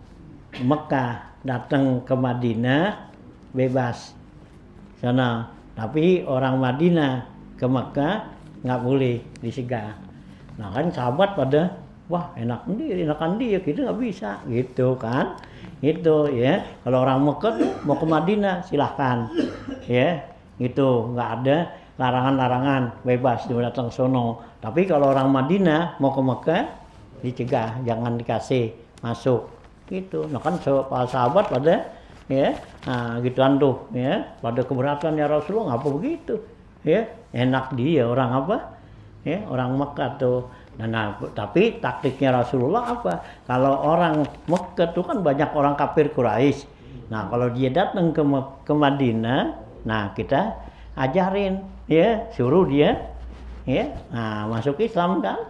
Mekah datang ke Madinah bebas sana, tapi orang Madinah ke Mekah nggak boleh disegah. Nah kan sahabat pada wah enakan dia kita nggak bisa gitu kan, gitu ya. Kalau orang Mekah mau ke Madinah silahkan ya, gitu nggak ada larangan-larangan, bebas dia datang sono. Tapi kalau orang Madinah mau ke Mekah dicegah, jangan dikasih masuk gitu. Nah kan sahabat pada ya gituan tuh ya, pada keberatan ya Rasulullah ngapa begitu ya, enak dia orang apa ya, orang Mekah tuh. Nah, tapi taktiknya Rasulullah apa? Kalau orang Mekah tuh kan banyak orang kafir Quraisy. Nah, kalau dia datang ke Madinah, nah kita ajarin ya, suruh dia ya, masuk Islam kan,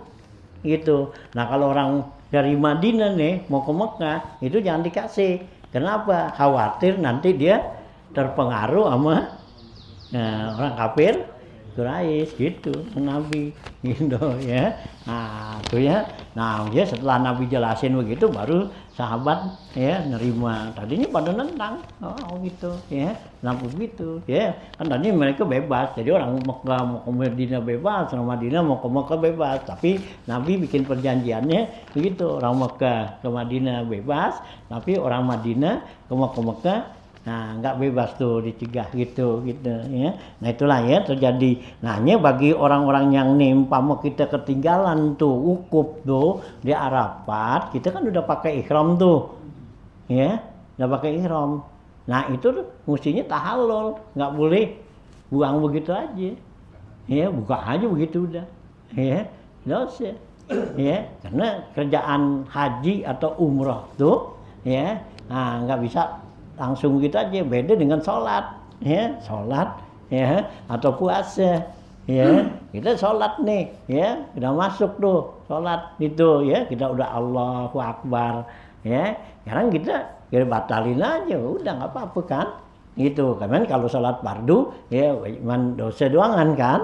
gitu. Nah, kalau orang dari Madinah nih mau ke Mekah, itu jangan dikasih. Kenapa? Khawatir nanti dia terpengaruh sama orang kafir Quraisy gitu, Nabi gitu ya. Nah itu ya, nah ya setelah Nabi jelasin begitu baru sahabat ya nerima. Tadinya pada nentang, oh gitu ya, kenapa begitu ya, kan tadi mereka bebas, jadi orang Mekah mau ke Madinah bebas, orang Madinah mau ke Mekah bebas. Tapi Nabi bikin perjanjiannya begitu, orang Mekah ke Madinah bebas, tapi orang Madinah ke Mekah nah nggak bebas tuh, dicegah gitu ya. Nah itulah ya terjadi. Nanya bagi orang-orang yang umpama kita ketinggalan tuh wukuf tuh di Arafat, kita kan udah pakai ihram tuh ya, udah pakai ihram. Nah itu tuh mestinya tahallul, nggak boleh buang begitu aja ya, buka aja begitu udah ya, dosa ya. Karena kerjaan haji atau umrah tuh ya nggak bisa langsung gitu aja, beda dengan sholat ya, sholat ya atau puasa ya. Kita sholat nih ya, udah masuk tuh sholat itu ya, kita udah Allahu Akbar ya, sekarang kita batalin aja udah nggak apa-apa kan gitu. Karena kalau sholat fardu ya cuman dosa doangan kan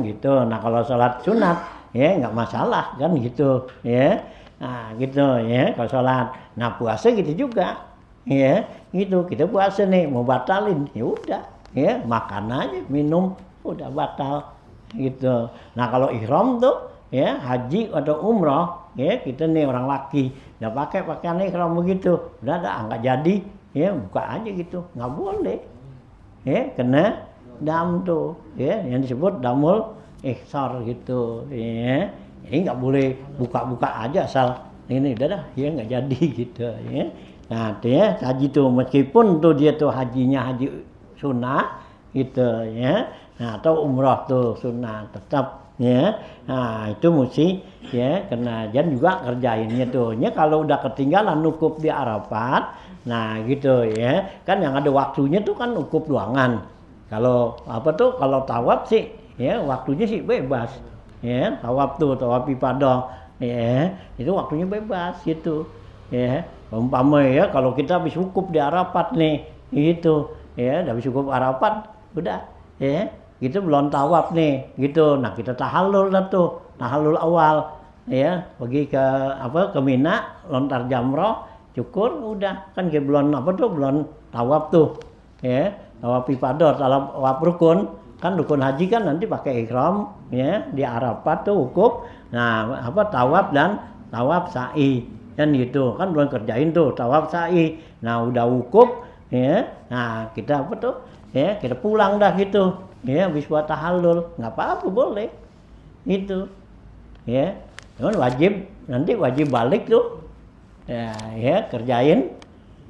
gitu. Nah kalau sholat sunat ya nggak masalah kan gitu ya. Nah gitu ya kalau sholat. Nah puasa gitu juga ya, gitu kita puasa nih mau batalin ya udah ya, makan aja minum udah batal gitu. Nah kalau ihram tuh ya haji atau umrah ya, kita nih orang laki udah pakai pakaian ihram begitu udah nggak jadi ya, buka aja gitu nggak boleh ya, kena dam tuh ya, yang disebut damul ihsar gitu ya. Jadi nggak boleh buka-buka aja asal ini udah dah ya, nggak jadi gitu ya. Nah itu ya haji tuh, meskipun tuh dia tuh hajinya haji sunnah gitu ya, nah atau umrah tuh sunnah tetap ya. Nah itu mesti ya, karena jangan juga kerjainnya tuh ya. Kalau udah ketinggalan wukuf di Arafat, nah gitu ya kan, yang ada waktunya tuh kan wukuf doangan. Kalau apa tuh, kalau tawaf sih ya waktunya sih bebas ya, tawaf tuh tawaf ifadah ya, itu waktunya bebas gitu ya. Umpama ya kalau kita habis wukuf di Arafat nih gitu ya, habis wukuf Arafat udah ya, gitu belum tawaf nih gitu. Nah kita tahallul dah tuh, tahallul awal ya, pergi ke ke Mina, lontar jamroh, cukur udah kan, kayak belum belum tawaf tuh ya, tawaf ifadah, tawaf rukun kan, rukun haji kan nanti pakai ihram ya di Arafat tuh wukuf. Nah tawaf dan tawaf sa'i kan gitu kan, belum kerjain tuh tawaf sa'i. Nah udah wukuf ya, nah kita ya kita pulang dah gitu ya, habis buat tahallul nggak apa-apa boleh itu ya. Cuman nanti wajib balik tuh ya kerjain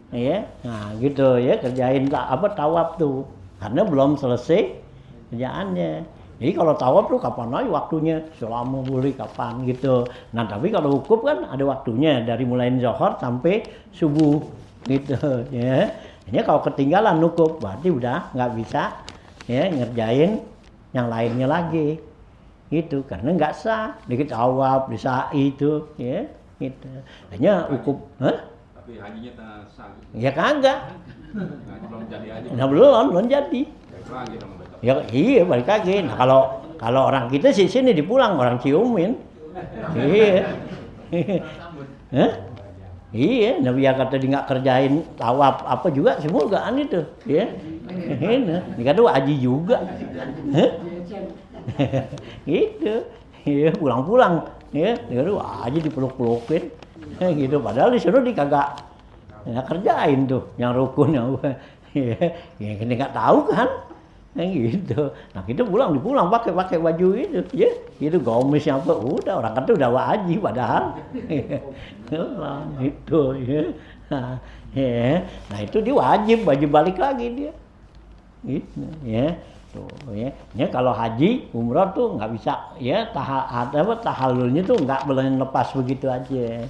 ya, nah gitu ya, kerjain tawaf tuh karena belum selesai kerjaannya. Jadi kalau tawaf tuh kapan aja waktunya, selama boleh kapan gitu. Nah tapi kalau wukuf kan ada waktunya, dari mulai zuhur sampai subuh gitu ya. Ini kalau ketinggalan wukuf berarti udah nggak bisa ya ngerjain yang lainnya lagi itu karena nggak sah dikit tawaf di sa'i itu ya gitu hanya hukum tapi hajinya tak sah ya kagak belum jadi aja belum jadi lagi dong besok ya iya balik lagi nah kalau orang kita sih sini dipulang orang ciumin iya iya Nabi ya kata dia nggak kerjain tawaf apa juga semua gaan itu ya ini dikata haji juga gitu ya pulang-pulang ya dia aja dipeluk-pelukin gitu padahal di sana dia kagak ya, kerjain tuh yang rukun yang ya kita nggak tahu kan gitu nah kita dipulang pakai baju itu ya itu gomis apa udah orang kata udah wajib padahal itu ya nah itu dia wajib balik lagi dia gitu ya tuh ya kalau haji umrah tuh nggak bisa ya tahallulnya tuh nggak boleh lepas begitu aja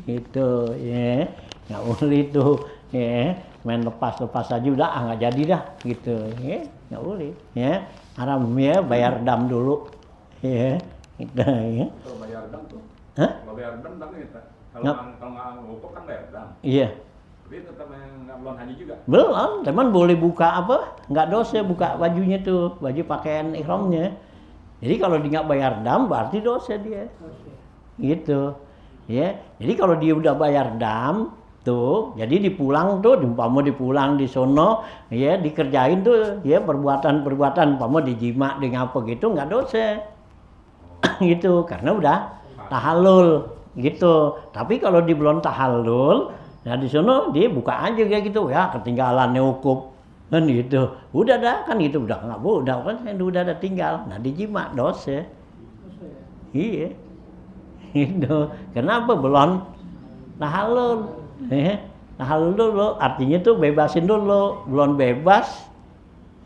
gitu ya nggak boleh tuh ya main lepas aja udah nggak jadi dah gitu ya nggak boleh ya haram ya bayar dam dulu ya gitu ya kalau bayar dam tuh kalau bayar dam tapi kalau nggak wukuf kan bayar dam iya. Tapi tetap nggak belum haji juga? Belum, teman boleh buka apa? Nggak dosa buka bajunya tuh, baju pakaian ihramnya. Jadi kalau dia nggak bayar dam, berarti dosa dia. Gitu, ya. Jadi kalau dia udah bayar dam, tuh, jadi dipulang tuh, umpama dipulang di sono, ya dikerjain tuh, ya perbuatan, umpama dijima dengan apa gitu, nggak dosa. Gitu, karena udah tahallul, gitu. Tapi kalau dia belum tahallul, nah di sana dia buka aja kayak gitu ya ketinggalannya wukuf kan gitu udah dah kan gitu udah nggak udah kan udah ada tinggal nah dijima dosa iya itu kenapa belum tahallul tahallul dulu artinya tuh bebasin dulu belum bebas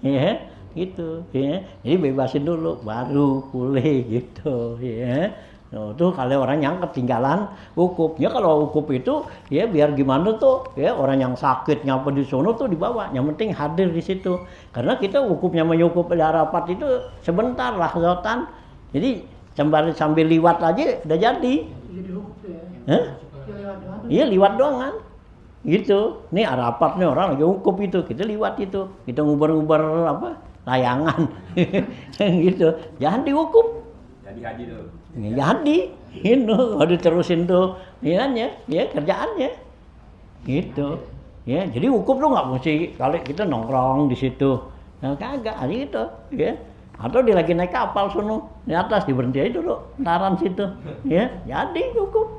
ya gitu ya jadi bebasin dulu baru boleh gitu ya. Nah, tuh kalau orang yang ketinggalan wukufnya kalau wukuf itu ya biar gimana tuh ya orang yang sakit nyampe di sono tuh dibawa yang penting hadir di situ karena kita wukufnya menyukuf di Arafat itu sebentar lahzatan jadi sambil liwat aja udah jadi iya liwat doang kan gitu nih Arafat nih orang lagi wukuf itu kita liwat itu kita ngubar-ngubar apa layangan gitu jangan diwukuf jadi haji tuh jadi itu harus terusin tuh ya kerjaannya gitu ya jadi wukuf tuh nggak mesti kalau kita nongkrong di situ nah, kagak hari itu ya atau dia lagi naik kapal sono di atas diberhenti aja dulu taran situ ya jadi wukuf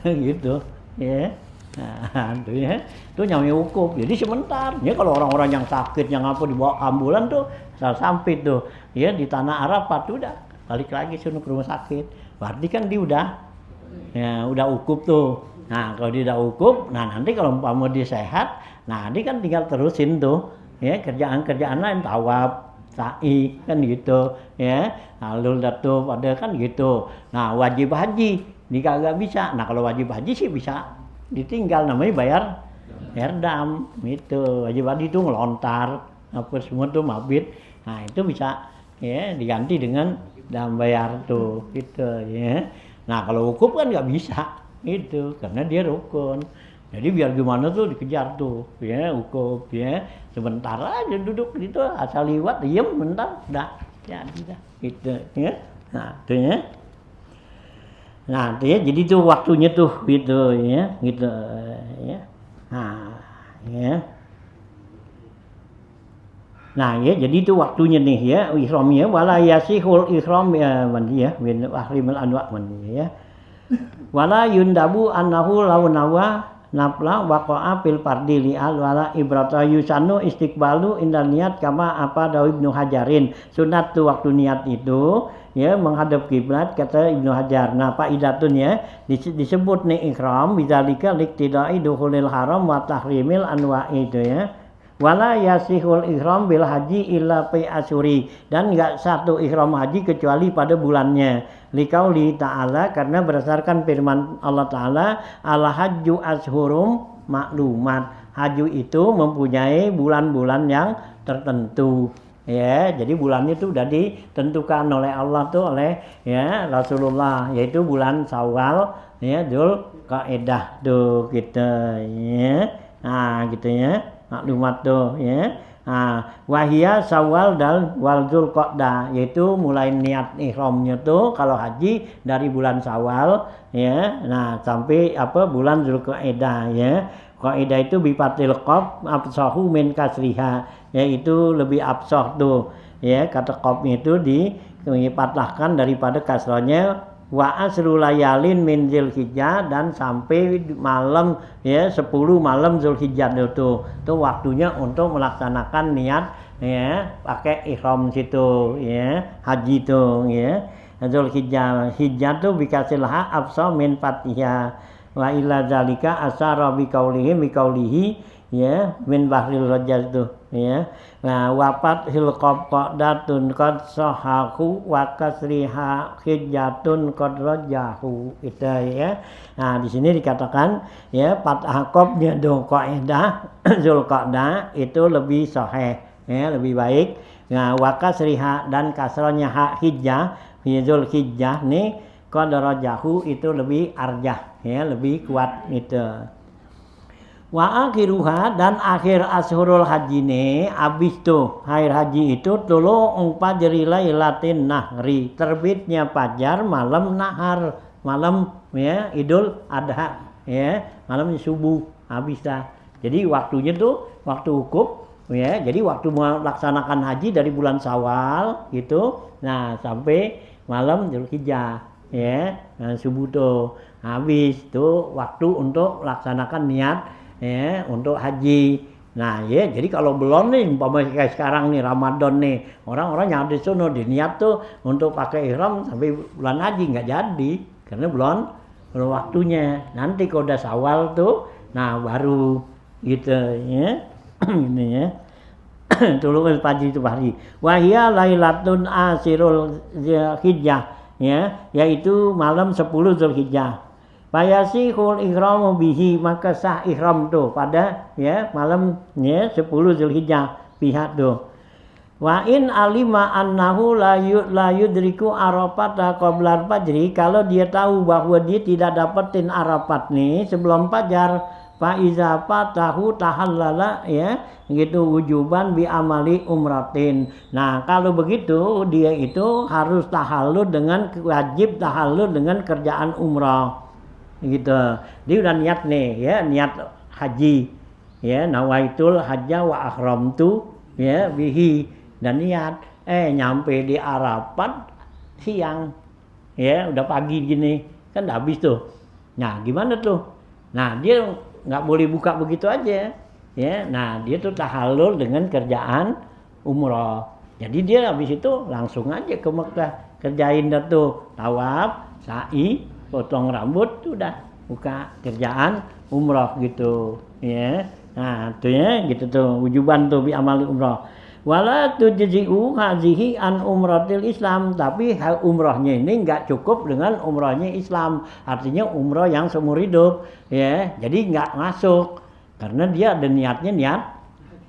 gitu ya nah itu ya itu namanya wukuf jadi sebentar ya kalau orang-orang yang sakit yang apa dibawa ambulan tuh sampai tuh ya di tanah Arafat udah balik lagi sono ke rumah sakit berarti kan dia udah wukuf tuh nah kalau dia udah wukuf nah nanti kalau umpama dia sehat nah dia kan tinggal terusin tuh ya kerjaan lain tawaf sa'i kan gitu ya lalu datu pada kan gitu nah wajib haji dia kagak bisa nah kalau wajib haji sih bisa ditinggal namanya bayar dam gitu wajib haji itu ngelontar apa semua tuh mabit nah itu bisa ya diganti dengan dan bayar tuh gitu ya. Nah kalau wukuf kan nggak bisa itu karena dia rukun. Jadi biar gimana tuh dikejar tuh ya wukuf ya sebentar aja duduk gitu asal liwat diem bentar dah jadi dah gitu ya. Nah itu ya. Nah itu ya jadi tuh waktunya tuh gitu ya gitu ya. Nah ya. Nah ya jadi itu waktunya nih ya ihramnya wala yasihul ihram ya mandi ya min ahrimul anwa mandi ya wala yundabu annahu launawa nafla waqa'a fil fardi li al wala ibrata yusanu istiqbalu indan niat kama apa dawu Ibnu Hajarin sunat tuh waktu niat itu ya menghadap kiblat kata Ibnu Hajar nah faidatun ya disebut nih ihram bidzalika liqtidai dukhulil haram wa tahrimil anwa itu ya wala yasihul ihram bil haji illa fi asyuri dan enggak satu ihram haji kecuali pada bulannya liqauli ta'ala karena berdasarkan firman Allah Ta'ala al hajju ashhurum maklumat haji itu mempunyai bulan-bulan yang tertentu Ya, jadi bulannya itu udah ditentukan oleh Allah tuh oleh ya Rasulullah, yaitu bulan Syawal ya Dzulqa'dah tuh gitu ya. Nah, gitu ya. Maklumat tuh ya. Nah, wahia Syawal dan wal Dzulqa'dah, yaitu mulai niat ihramnya tuh kalau haji dari bulan Syawal ya. Nah, sampai bulan Dzulqa'dah ya. Qaidah itu bifatil qaf absahu min kasriha, yaitu lebih absah tuh ya, kata qafnya itu dipatahkan daripada kasrahnya. Wa asru layalin min Zulhijjah, dan sampai malam ya 10 malam Zulhijjah itu waktunya untuk melaksanakan niat ya pakai ihram situ ya haji tuh ya. Zulhijjah hijjah tuh bikasilha absah min fatihah wa illa zalika asara biqaulihi ya min bahril rajaz tuh ya. Nah, wafat hilqadatun qad sahahu wa kasriha hijjatun qad rajahu itu ya. Nah, di sini dikatakan ya fathah qafnya do qaidah Zulqa'dah itu lebih sahih ya, lebih baik. Nah, wa kasriha dan kasranya ha hijjah Zulhijjah nih qad rajahu itu lebih arjah ya, lebih kuat itu. Wa akhiruha, dan akhir ashurul haji nih abis tuh akhir haji itu tulu fajri lailatin nahri, terbitnya fajar malam nahar, malam ya Idul Adha ya, malam subuh habis dah. Jadi waktunya tuh waktu wukuf ya, jadi waktu melaksanakan haji dari bulan Syawal gitu. Nah, sampai malam Dzulhijjah ya, nah, subuh tuh habis tuh waktu untuk melaksanakan niat ya untuk haji. Nah ya, jadi kalau belum nih umpamanya kayak sekarang nih Ramadan nih, orang-orang yang di sono diniat tuh untuk pakai ihram sampai bulan haji nggak jadi karena belum waktunya. Nanti kalau udah Syawal tuh nah baru gitu ya. Ini ya. Tulungul pagi itu hari. Wahia lailatun asirul Zulhijjah ya, yaitu malam 10 Zulhijjah. Fayasihul ihramu bihi, maka sah ihram tuh pada ya malam ya 10 Zulhijjah pihak tuh. Wa in alima annahu la yudriku Arafat qabla fajri, kalau dia tahu bahwa dia tidak dapetin Arafat nih sebelum fajar, fa iza fatahu tahallala ya gitu wujuban bi amali umratin. Nah, kalau begitu dia itu harus tahallul dengan wajib tahallul dengan kerjaan umrah. Gitu. Dia udah niat nih ya, niat haji ya, nawaitul hajja wa ahramtu ya bihi, dan niat nyampe di Arafat siang ya, udah pagi gini kan udah habis tuh. Nah, gimana tuh? Nah, dia nggak boleh buka begitu aja ya. Nah, dia tuh tahallul dengan kerjaan umrah. Jadi dia habis itu langsung aja ke Mekah, kerjain dah tuh tawaf, sa'i, potong rambut, udah buka kerjaan umrah gitu ya. Nah, tuh ya gitu tuh wujuban tuh bi amali umrah. Wala tujzi'u hazihi an umratil Islam, tapi umrahnya ini enggak cukup dengan umrahnya Islam, artinya umrah yang seumur hidup ya. Jadi enggak masuk karena dia ada niatnya niat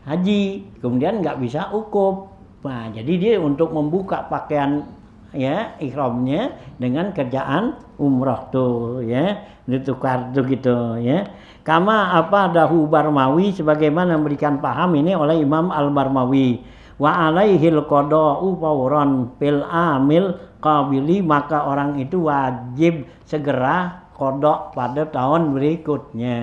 haji, kemudian enggak bisa ukuf. Nah, jadi dia untuk membuka pakaian ya ihramnya dengan kerjaan umrah tuh ya, ditukar tuh gitu ya. Kama dahu Barmawi, sebagaimana memberikan paham ini oleh Imam Al-Barmawi. Wa alaihil qada'u fawran fil amil qabili, maka orang itu wajib segera qada pada tahun berikutnya.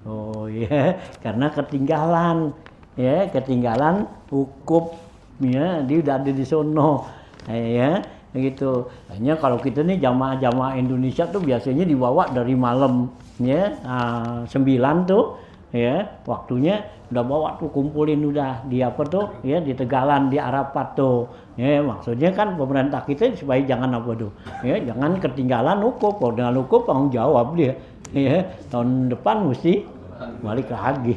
Oh ya, karena ketinggalan ya, ketinggalan wukuf ya, dia udah ada di sono ya gitu. Hanya kalau kita nih jamaah Indonesia tuh biasanya dibawa dari malam ya 9 tuh ya, waktunya udah bawa tuh, kumpulin udah di apa tuh ya, di Tegalan, di Arafat tuh ya. Maksudnya kan pemerintah kita supaya jangan apa tuh ya, jangan ketinggalan wukuf. Kalau dengan wukuf tanggung jawab dia ya, tahun depan mesti balik lagi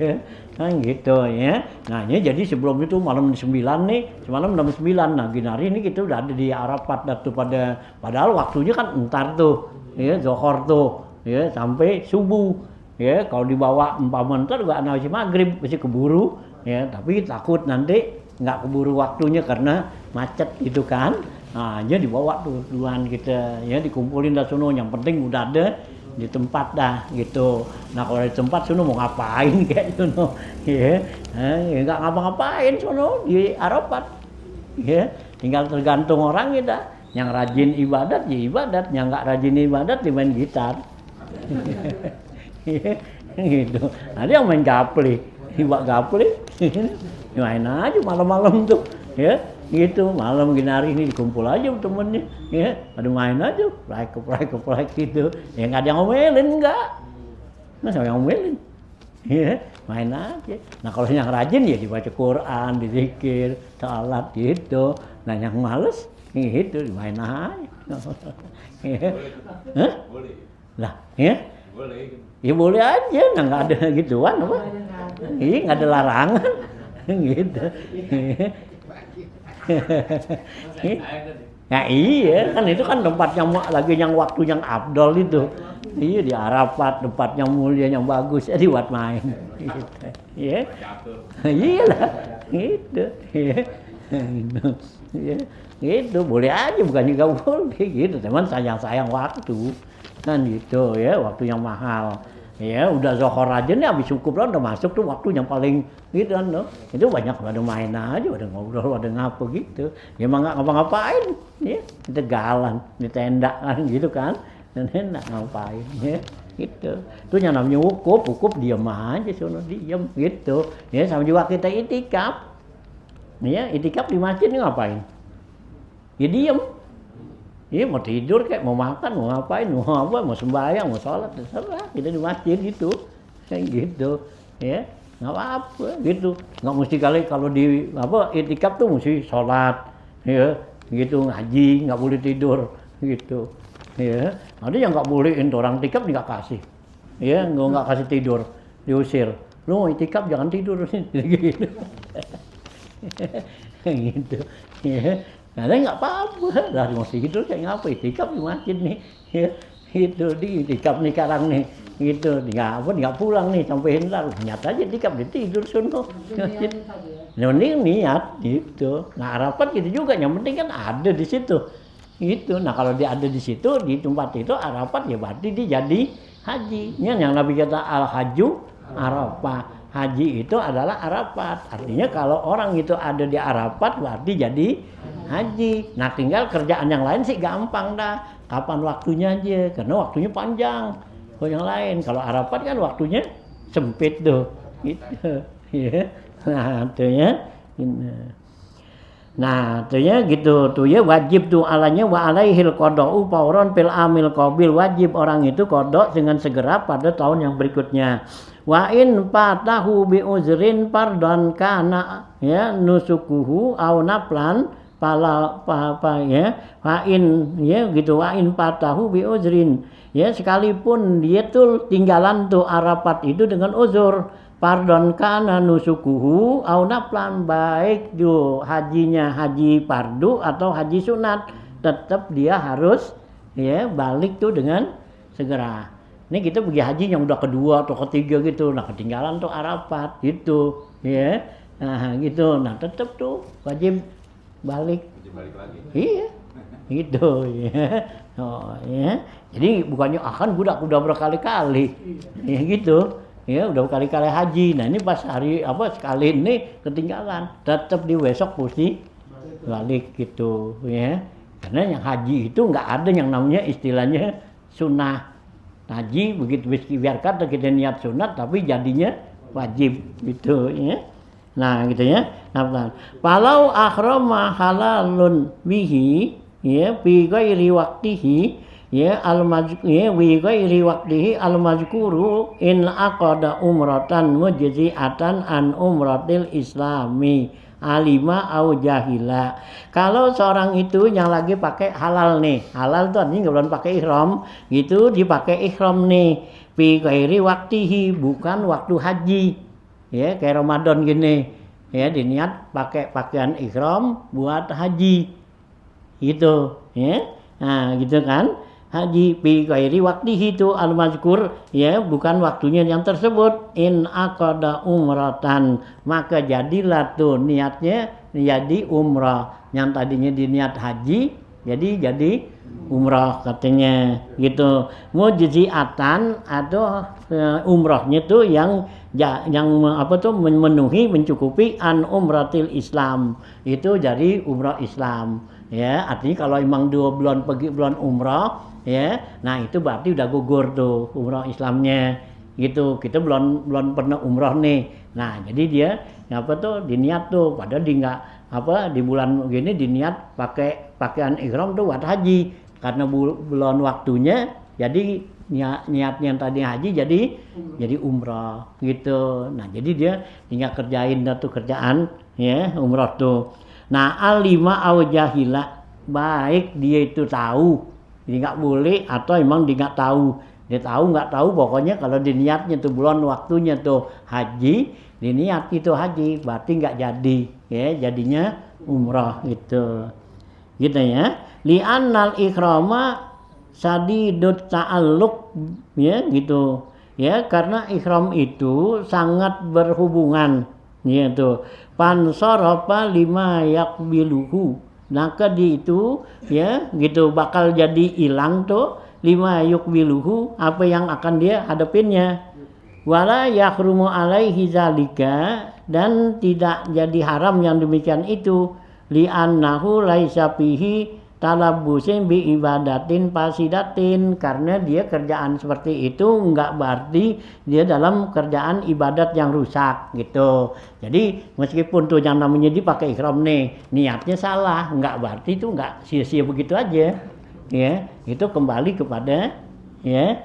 ya kan gitu ya. Nah ya, jadi sebelum itu malam 9 nih, semalam jam 9, nah gini hari ini kita udah ada di Arafat tuh padahal waktunya kan entar tuh ya, zuhur tuh ya sampai subuh ya. Kalau dibawa 4 menit juga masih maghrib, masih keburu ya, tapi takut nanti nggak keburu waktunya karena macet gitu kan. Nah, dia dibawa tuh duluan kita, ya dikumpulin dah sono, yang penting udah ada di tempat dah gitu. Nah kalau di tempat sono mau ngapain kayak sono, ya, nggak ngapa-ngapain sono di Arafat, ya tinggal tergantung orang kita. Yang rajin ibadat ya ibadat, yang nggak rajin ibadat dia main gitar, gitu. Ada yang main gaple, main aja malam-malam tuh, ya. Gitu malam gini hari ini dikumpul aja temennya, ya pada main aja keplek gitu, ya nggak ada yang ngomelin, nggak ada yang ngomelin, ya main aja. Nah kalau yang rajin ya dibaca Quran, dizikir, salat gitu. Nah yang males gitu main aja. Ya. Hah? Boleh. Lah ya Boleh. ya boleh aja, nah nggak ada gituan apa, iya nggak ada larangan gitu. Nah iya kan itu kan tempat yang waktu yang afdol itu. Iya di Arafat, tempat yang mulia yang bagus, jadi buat main. Gitu. Iya. Iyalah. Gitu. Iya. Gitu boleh aja, bukannya nggak boleh gitu. Teman sayang waktu kan gitu ya, waktu yang mahal. Ya udah zohor aja nih habis cukup lah udah masuk tuh waktu yang paling gitu kan tuh. Itu banyak pada main aja, pada ngobrol, pada ngapa gitu. Ya emang nggak ngapa-ngapain, ya kita galan di tenda kan gitu kan. Dan enak ngapain ya gitu. Itu yang namanya wukuf diam aja sono diam gitu. Ya sama juga kita itikaf. Ya itikaf di masjid ngapain? Ya diam. Iya mau tidur kayak mau makan, mau ngapain, mau apa, mau sembahyang, mau sholat, terserah kita di masjid gitu, kayak gitu, ya nggak apa-apa gitu, nggak mesti kalau di apa itikaf tuh mesti sholat, ya gitu ngaji, nggak boleh tidur gitu, ya ada yang nggak bolehin orang itikaf nggak kasih, ya nggak kasih tidur, diusir, lu mau itikaf jangan tidur gitu, gitu, ya. Nah, nggak apa-apa, dari masih gitu kayak ngapa itikaf di masjid nih, ya, gitu di itikaf nih sekarang nih, gitu, nggak pulang nih sampai ntar, niat aja itikaf tidur sono, mending niat, gitu. Nah Arafat gitu juga, yang penting kan ada di situ, gitu. Nah kalau dia ada di situ di tempat itu Arafat ya berarti dia jadi haji, yang Nabi kata al haju Arafah. Haji itu adalah Arafat. Artinya kalau orang itu ada di Arafat berarti jadi haji. Nah tinggal kerjaan yang lain sih gampang dah. Kapan waktunya aja, karena waktunya panjang. Kalau yang lain, kalau Arafat kan waktunya sempit tuh. Gitu. Ya. Nah itu ya. Nah itu ya gitu tuh ya, wajib tuh alanya wa alaihil qada'u fauron fil amil qabil, wajib orang itu qada dengan segera pada tahun yang berikutnya. Wa in fatahu bi uzrin fardhan kana ya nusukuhu au naflan pala ya wa in ya gitu, wa in fatahu bi uzrin ya sekalipun dia tuh tinggalan tuh Arafat itu dengan uzur, fardhan kana nusukuhu au naflan, baik jo hajinya haji fardu atau haji sunat, tetap dia harus ya balik tuh dengan segera. Ini kita pergi haji yang udah kedua atau ketiga gitu, nah ketinggalan tuh Arafat gitu, ya, nah gitu, nah tetap tuh wajib balik. Wajib balik lagi. Iya, gitu, ya, oh ya, jadi bukannya akan udah berkali-kali, ya gitu, ya udah berkali-kali haji, nah ini pas hari apa sekali ini ketinggalan, tetap di besok mesti balik gitu, ya, karena yang haji itu nggak ada yang namanya istilahnya sunnah. Haji begitu biarkan kita niat sunat tapi jadinya wajib gitu ya. Nah gitu ya. Nah, falau akhrama halalun bihi ya bi ghairi waqtihi ya al-mazkur bi ghairi waqtihi al-mazkuru in aqada umratan mujzi'atan an umratil islami alima au jahila. Kalau seorang itu yang lagi pakai halal nih, halal tuh artinya nggak boleh pakai ihram, gitu dipakai ihram nih, fi ghairi waqtihi, bukan waktu haji, ya kayak Ramadan gini, ya diniat pakai pakaian ihram buat haji, gitu, ya, nah gitu kan, haji fi ghairi waktihi itu al-mazkur ya bukan waktunya yang tersebut in aqada umratan maka jadilah tuh niatnya jadi umrah yang tadinya diniat haji jadi umrah katanya gitu mujziatan atau umrahnya tuh yang apa tuh memenuhi mencukupi an umratil Islam itu jadi umrah Islam ya artinya kalau emang 2 bulan pergi bulan umrah ya nah itu berarti udah gugur tuh umrah Islamnya gitu kita belum pernah umrah nih nah jadi dia apa tuh diniat tuh padahal di nggak apa di bulan gini diniat pakai pakaian ihram tuh buat haji karena bulan waktunya jadi niatnya yang tadi haji jadi umrah gitu nah jadi dia tinggal kerjain tuh kerjaan ya umrah tuh nah al-lima au jahila baik dia itu tahu jadi nggak boleh atau emang dia nggak tahu dia tahu nggak tahu pokoknya kalau diniatnya tuh bulan waktunya tuh haji diniat itu haji berarti nggak jadi ya jadinya umrah gitu ya li'annal ikhrama sadidut ta'alluq ya gitu ya karena ihram itu sangat berhubungan gitu pansarafa lima yakbiluhu maka di itu ya gitu bakal jadi hilang tuh lima yukbiluhu apa yang akan dia hadapinnya wala yahrumu alaihi zalika dan tidak jadi haram yang demikian itu li'annahu laisa fihi talabbusin bi ibadatin fasidatin karena dia kerjaan seperti itu enggak berarti dia dalam kerjaan ibadat yang rusak gitu. Jadi meskipun tuh yang namanya dipakai ihram nih niatnya salah enggak berarti itu enggak sia-sia begitu aja. Ya, itu kembali kepada ya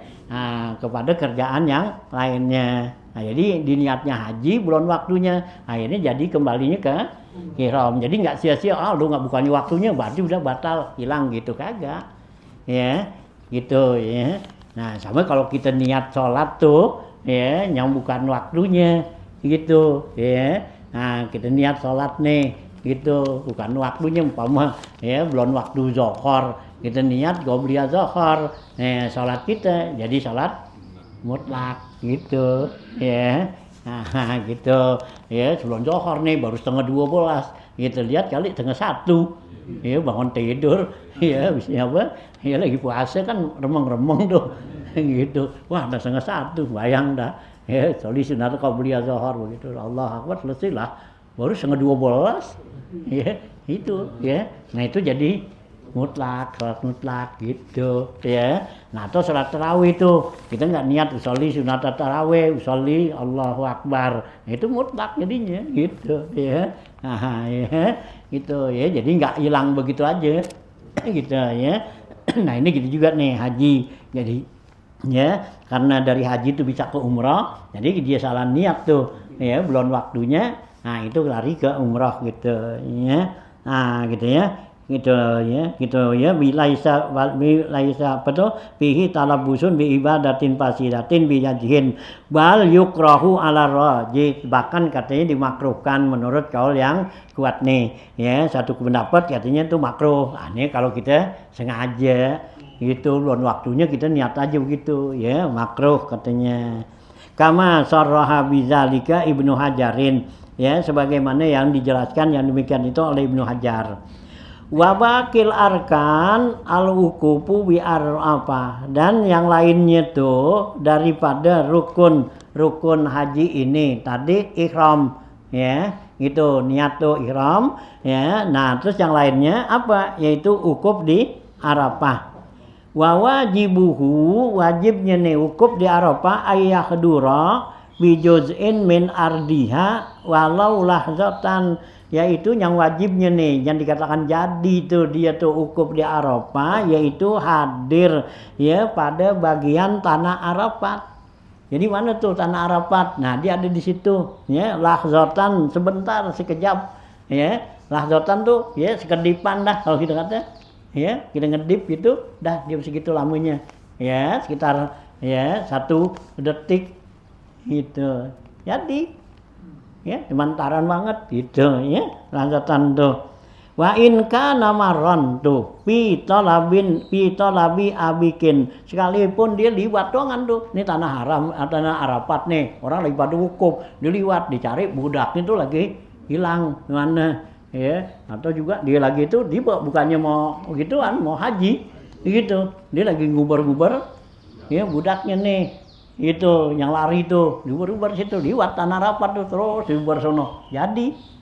kepada kerjaan yang lainnya. Nah, jadi diniatnya haji belum waktunya, akhirnya jadi kembalinya ke ihram. Jadi nggak sia-sia, lu nggak bukannya waktunya, berarti udah batal, hilang gitu kagak. Ya, gitu ya. Nah, sama kalau kita niat sholat tuh, ya, yang bukan waktunya, gitu, ya. Nah, kita niat sholat nih, gitu, bukan waktunya, umpama, ya, belum waktu zuhur, kita niat qobliyah zuhur, sholat kita, jadi sholat mutlak gitu ya nah gitu ya sebelum zuhur nih baru 11:30 gitu lihat kali 1:30 ya bangun tidur ya bisa apa ya lagi puasa kan remeng-remeng tuh gitu wah udah 1:30 bayang dah ya soalnya sunat qobliyah zuhur begitu Allah Akbar selesai lah baru 11:30 ya itu ya nah itu jadi mutlak, sholat mutlak gitu ya. Nah atau sholat tarawih itu kita nggak niat usolli sunat tarawih, usolli Allahu Akbar, nah, itu mutlak jadinya gitu ya. Nah ya gitu ya, jadi nggak hilang begitu aja gitu ya. Nah ini gitu juga nih haji, jadi ya karena dari haji itu bisa ke umrah, jadi dia salah niat tuh ya belum waktunya, nah itu lari ke umrah gitu ya. Nah gitu ya. Gitu ya bilaisa apa tuh fihi talabbusun bi ibadatin fasidatin bi yajhin bal yukrahu ala rajih bahkan katanya dimakruhkan menurut kaul yang kuat nih ya satu pendapat katanya itu makruh aneh kalau kita sengaja gitu belum waktunya kita niat aja begitu ya makruh katanya kama sarraha bizalika Ibnu Hajarin ya sebagaimana yang dijelaskan yang demikian itu oleh Ibnu Hajar. Wabakil arkan al-wukufu bi apa dan yang lainnya tuh daripada rukun haji ini tadi ihram ya gitu niat tuh ihram ya nah terus yang lainnya apa yaitu wukuf di Arafah wa wajibuhu wajibnya nih wukuf di Arafah ayyahdura bi juz'in min ardiha walau lahzatan yaitu yang wajibnya nih yang dikatakan jadi tuh dia tuh wukuf di Arafah yaitu hadir ya pada bagian tanah Arafat. Jadi mana tuh tanah Arafat? Nah dia ada di situ ya lahzatan sebentar sekejap ya lahzatan tuh ya sekedipan dah kalau kita kata ya kita ngedip gitu dah dia segitu lamanya ya sekitar ya 1 detik gitu jadi ya semantaran banget gitu ya lanjutan tuh Wa in kana marron tuh fi talabi abikin, sekalipun dia liwat doangan tuh, ini tanah haram, tanah Arafat nih, orang lagi pada wukuf, dia liwat dicari budaknya tuh lagi hilang mana ya, atau juga dia lagi itu dia bukannya mau gituan, mau haji gitu, dia lagi ngubar-ngubar ya budaknya nih itu yang lari tuh diubar-ubar situ liwat tanah Arafat tuh terus diubar sono jadi.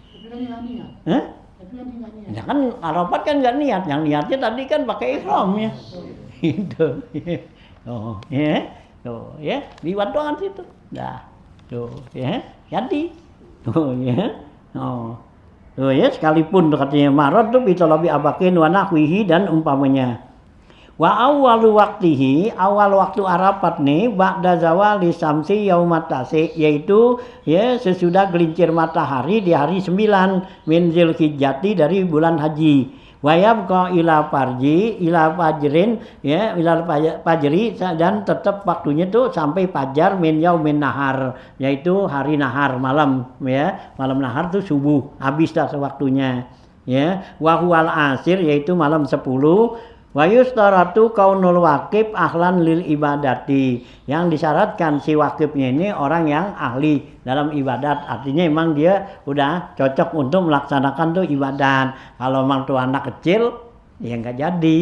Ya kan Arafat kan nggak niat, yang niatnya tadi kan pakai ihram ya. Gitu. Oh, ya. Tuh, ya, liwat doang situ. Dah. Tuh, ya. Jadi. Tuh, ya. Oh. Tuh ya, sekalipun katanya marad tuh bitolabi abakin wa nahwihi dan umpamanya. Wa awwalu waqtihi, awal waktu Arafat nih ba'da zawali samsi yaumat tasi, yaitu ya sesudah gelincir matahari di hari 9 min Zulhijjati dari bulan haji. Wa yabqa ila fajrin ya ila fajri, dan tetap waktunya tuh sampai fajar min yaumin nahar, yaitu hari nahar malam ya, malam nahar tuh subuh habis dah waktunya ya. Wa huwal asir, yaitu malam 10. Wa yustaratu kaunul waqif ahlan lil ibadati, yang disyaratkan si waqifnya ini orang yang ahli dalam ibadat, artinya emang dia udah cocok untuk melaksanakan tuh ibadat. Kalau memang tuh anak kecil ya nggak jadi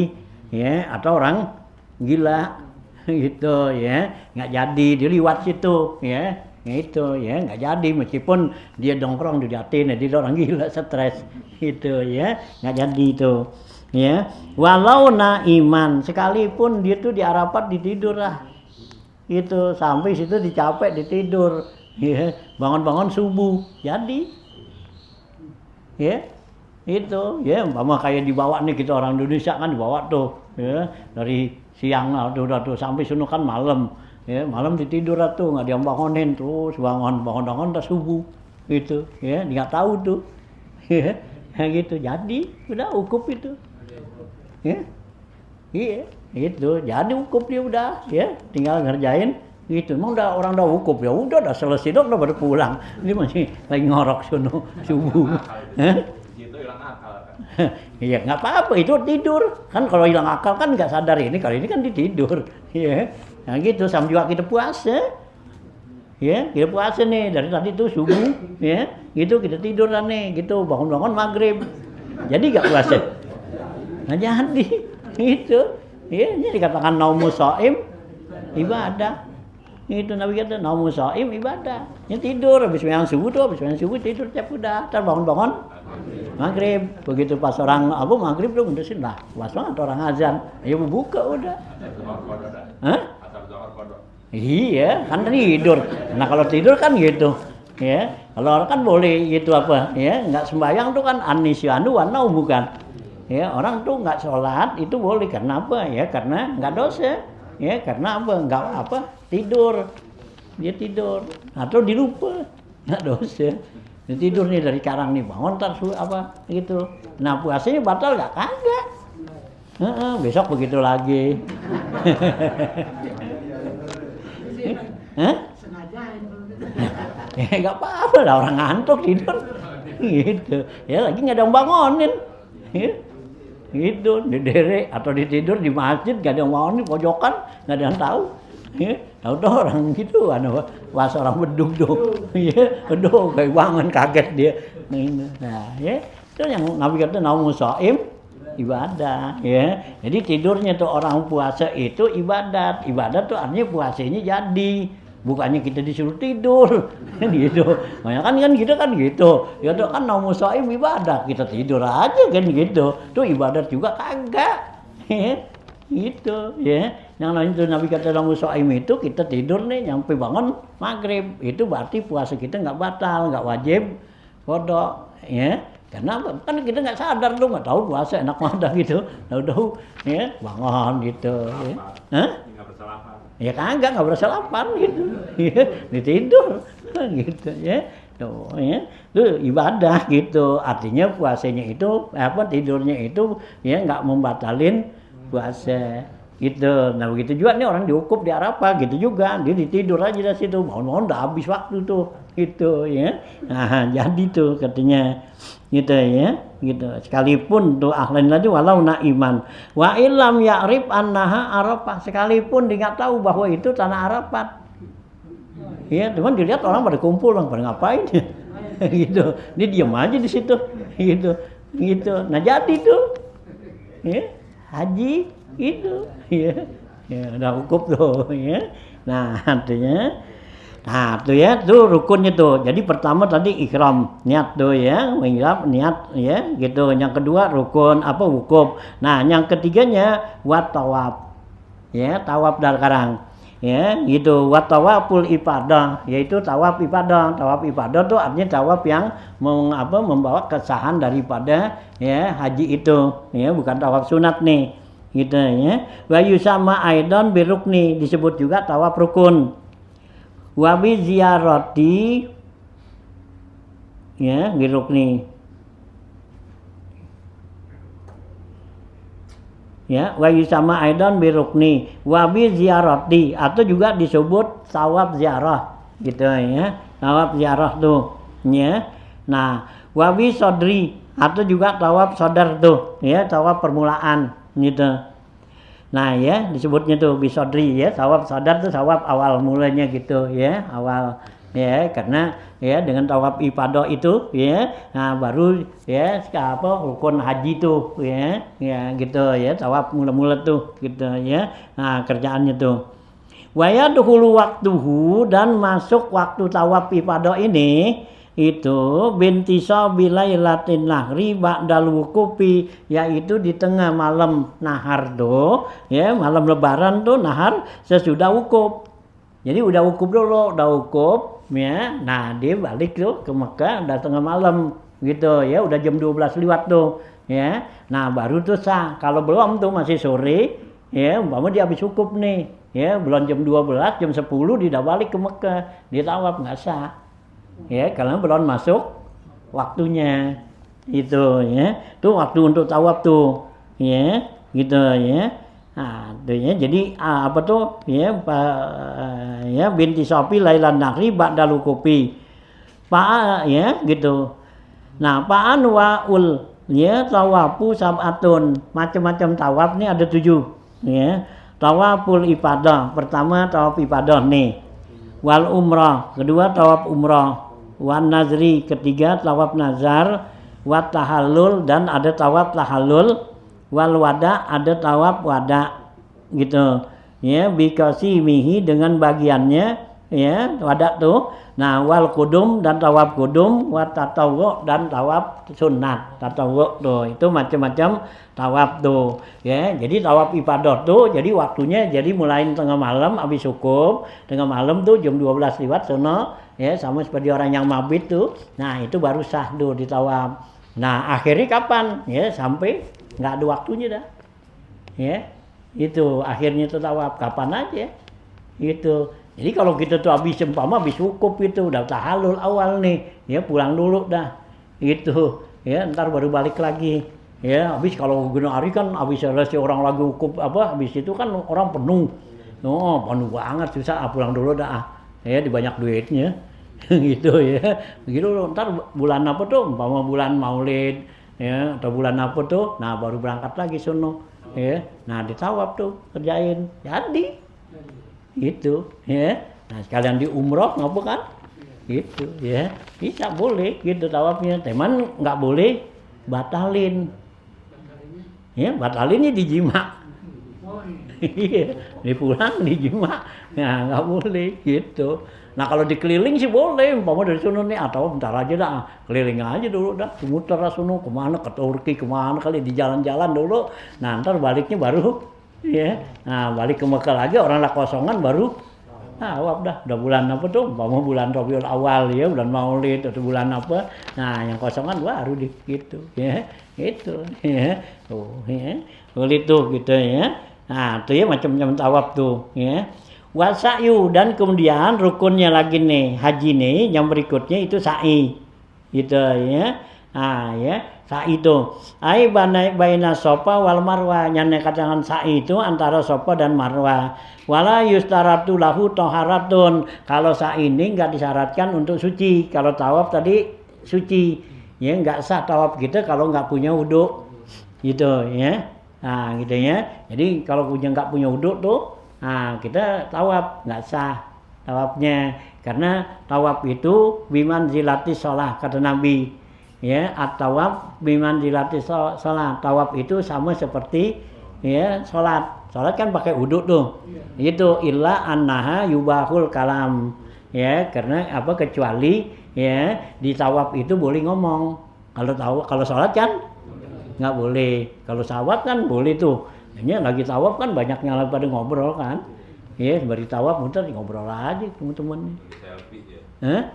ya, atau orang gila gitu ya nggak jadi, dia liwat situ ya itu ya nggak jadi, meskipun dia dongkrong di atin, dia orang gila stres gitu ya nggak jadi itu. Ya, walau naiman, sekalipun dia tuh di Arafat ditidur lah, itu sampai situ dicapek ditidur, ya bangun-bangun subuh, jadi, ya itu, ya umpama kayak dibawa nih kita orang Indonesia kan dibawa tuh, ya dari siang udah tuh sampai sono kan malam, ya malam ditidur tuh nggak dibangunin terus bangun udah subuh, gitu, ya nggak tahu tuh, ya gitu, jadi udah ukuf itu. Ya, iya, itu jadi wukuf dia udah, ya tinggal ngerjain gitu. Emang udah orang udah wukuf ya udah selesai dong, udah pada pulang. Ini masih lagi ngorok sono subuh. Itu hilang akal kan? Iya nggak apa-apa, itu tidur kan, kalau hilang akal kan nggak sadar ini, kali ini kan ditidur, ya. Nah gitu, sama juga kita puasa. Ya, kita puasa nih dari tadi tuh subuh, ya, gitu kita tidur nih, gitu bangun-bangun maghrib. Jadi nggak puasa. Nah jadi itu ya, jadi dikatakan naumu shaim ibadah, itu Nabi kata naumu shaim ibadah, ya tidur habis yang subuh tidur tiap udah, ntar bangun maghrib, begitu pas orang maghrib tuh mundurin lah pas banget orang azan, ayo buka udah. Hah? Iya kan tidur, nah kalau tidur kan gitu ya, kalau orang kan boleh gitu apa ya, nggak sembahyang tuh kan anisyanu wanau bukan. Ya orang tuh nggak sholat itu boleh, karena apa ya, karena nggak dosa ya, karena apa nggak apa tidur, dia tidur atau dilupa nggak dosa, dia tidur nih dari karang nih bangun ntar apa gitu, nah puasanya batal nggak? Kagak, besok begitu lagi. Ya nggak apa-apa lah, orang ngantuk tidur gitu ya, lagi nggak ada yang bangunin ya. Gitu, didere atau ditidur di masjid, gak ada yang mau nih pojokan, gak ada yang tahu. Ya, tahu orang gitu, pas orang beduk tuh, ya, aduh kayak bangun kaget dia. Nah, ya, itu yang Nabi kata naumu shaim ibadah, ya. Jadi tidurnya tuh orang puasa itu ibadat tuh artinya puasanya jadi. Bukannya kita disuruh tidur, kan gitu. Makanya kan kita kan gitu. Ya tuh kan naumu shaim ibadah, kita tidur aja kan gitu. Tuh ibadat juga kagak. Gitu ya. Yang lain tuh Nabi kata naumu shaim itu kita tidur nih sampai bangun maghrib. Itu berarti puasa kita nggak batal, nggak wajib qada, ya. Karena kan kita nggak sadar tuh, nggak tahu puasa enak mana gitu. Tahu ya bangun gitu. Ya. Hah? Ya kagak, nggak berasa lapar gitu, ya, ditidur, gitu ya, tuh ya, itu ibadah gitu, artinya puasanya itu tidurnya itu ya nggak membatalin puasa, Gitu. Nah begitu juga nih orang diwukuf di Arafah gitu juga, dia ditidur aja di situ, mohon-mohon udah habis waktu tuh, gitu ya. Nah jadi tuh katanya, gitu ya, gitu. Sekalipun tuh ahlan lagi walau naiman, wa ilam ya'rif annaha Arafah, sekalipun dia nggak tahu bahwa itu tanah Arafat. Ya, cuman dilihat orang pada kumpul, orang pada ngapain ya, gitu. Dia diam aja di situ, gitu, gitu. Nah jadi tuh, ya, haji itu ya, ya udah cukup tuh ya. Nah artinya, nah tuh ya tuh rukunnya tuh. Jadi pertama tadi ihram niat tuh ya, ihram niat ya gitu. Yang kedua rukun apa wukuf. Nah yang ketiganya wat tawaf ya, tawaf dar karang ya gitu. Wat tawaful ibadah yaitu tawaf ibadah. Tawaf ibadah tuh artinya tawaf yang membawa kesahan daripada ya haji itu ya, bukan tawaf sunat nih gitu ya. Wa yusama aidan birukni, disebut juga tawaf rukun. Wa bi ziyarati ya birukni ya, wa yusama aidan birukni wa bi ziyarati, atau juga disebut tawaf ziarah gitu ya, tawaf ziarah tuh ya. Nah wa bi sodri, atau juga tawaf sodar tuh ya, tawaf permulaan gitu. Nah ya disebutnya tuh bisodri ya, tawaf sadar tuh tawaf awal mulanya gitu ya, awal ya, karena ya dengan tawaf ifadah itu ya, nah baru ya apa rukun haji tuh ya, ya gitu ya, tawaf mula-mula tuh gitu ya. Nah kerjaannya tuh waya dahulu waktuhu, dan masuk waktu tawaf ifadah ini itu bintisa bilailatin nahri ba'dal wukufi, yaitu di tengah malam nahar tuh ya, malam lebaran tuh nahar sesudah wukuf. Jadi udah wukuf dulu, udah wukuf ya. Nah dia balik tuh ke Mekah udah tengah malam gitu ya, udah jam 12 lewat tuh ya. Nah baru tuh sah. Kalau belum tuh masih sore ya, umpama dia habis wukuf nih ya, belum jam 12, jam 10 dia udah balik ke Mekah, dia tawaf nggak sah ya, karena belum masuk waktunya itu ya. Tuh waktu untuk tawaf tuh ya, gitu ya. Nah tuh ya, jadi apa tuh ya, ya binti Sofi lailan nahri ba'dal wukufi ya gitu. Nah pa'an wa'ul ya, tawafu sab'atun, macam-macam tawaf nih ada 7 ya. Tawaful ibadah, pertama tawaf ibadah nih, wal umrah kedua tawaf umrah, wan nazri ketiga tawaf nazar, wat tahallul dan ada tawaf tahallul, wal wada ada tawaf wada gitu ya, bikasimihi dengan bagiannya ya, wada tuh. Nah wal kudum dan tawaf kudum, wat tatawwu dan tawaf sunat tatawwu tuh, itu macam-macam tawaf tuh ya. Jadi tawaf ibadah tuh jadi waktunya jadi mulai tengah malam habis wukuf, tengah malam tuh jam 12 lewat sono ya, sama seperti orang yang mabit tuh. Nah itu baru sah tuh ditawaf. Nah akhirnya kapan ya, sampai nggak ada waktunya dah ya, itu akhirnya tuh tawaf kapan aja gitu. Jadi kalau kita tuh habis umpama habis wukuf itu udah tahallul awal nih ya, pulang dulu dah gitu ya, ntar baru balik lagi ya. Habis kalau guna hari kan habis selesai orang lagi wukuf apa, habis itu kan orang penuh, oh penuh banget, susah, pulang dulu dah ya, di banyak duitnya gitu ya. Begitu ntar bulan apa tuh, umpama bulan Maulid ya, atau bulan apa tuh, nah baru berangkat lagi sono ya. Nah ditawaf tuh kerjain jadi gitu ya. Nah sekalian di umroh ngapa kan gitu ya, bisa boleh gitu tawafnya, teman nggak boleh batalin ya, batalinnya dijima iya, dipulang dijima, nah nggak boleh gitu. Nah kalau dikeliling sih boleh, umpama dari sono nih, atau bentar aja dah keliling aja dulu dah, muter sono kemana, ke Turki kemana kali, di jalan-jalan dulu. Nah ntar baliknya baru ya, nah balik ke Mekah lagi, orang lah kosongan baru tawaf dah. Udah bulan apa tuh, umpama bulan Rabiul Awal ya, bulan Maulid atau bulan apa, nah yang kosongan baru di gitu ya, itu ya tuh ya, boleh tuh gitu ya. Nah tuh ya macam-macam tawaf tuh ya. Wasa'yu, dan kemudian rukunnya lagi nih haji nih yang berikutnya itu sa'i gitu ya. Ya, sa'i itu. Ai baina Safa wal Marwah, nyane kacangan sa'i itu antara Safa dan Marwah. Wala yustaratu lahu taharatun. Kalau sa'i ini enggak disyaratkan untuk suci. Kalau tawaf tadi suci. Ya, enggak sah tawaf kita kalau enggak punya wudu. Gitu ya. Nah, gitu ya. Jadi kalau enggak punya wudu tuh, kita tawaf enggak sah tawafnya. Karena tawaf itu biman zilati sholah, kata Nabi. Ya, at-tawaf biman zilati sholah. Tawaf itu sama seperti ya sholat. Sholat kan pakai wudu tuh. Itu illa annaha yubahul kalam. Ya, karena kecuali ya di tawaf itu boleh ngomong. Kalau sholat kan nggak boleh. Kalau tawaf kan boleh tuh. Ini lagi tawaf kan banyaknya lagi pada ngobrol kan. Ya, bari tawaf muter ngobrol aja teman-teman. Selfie ya.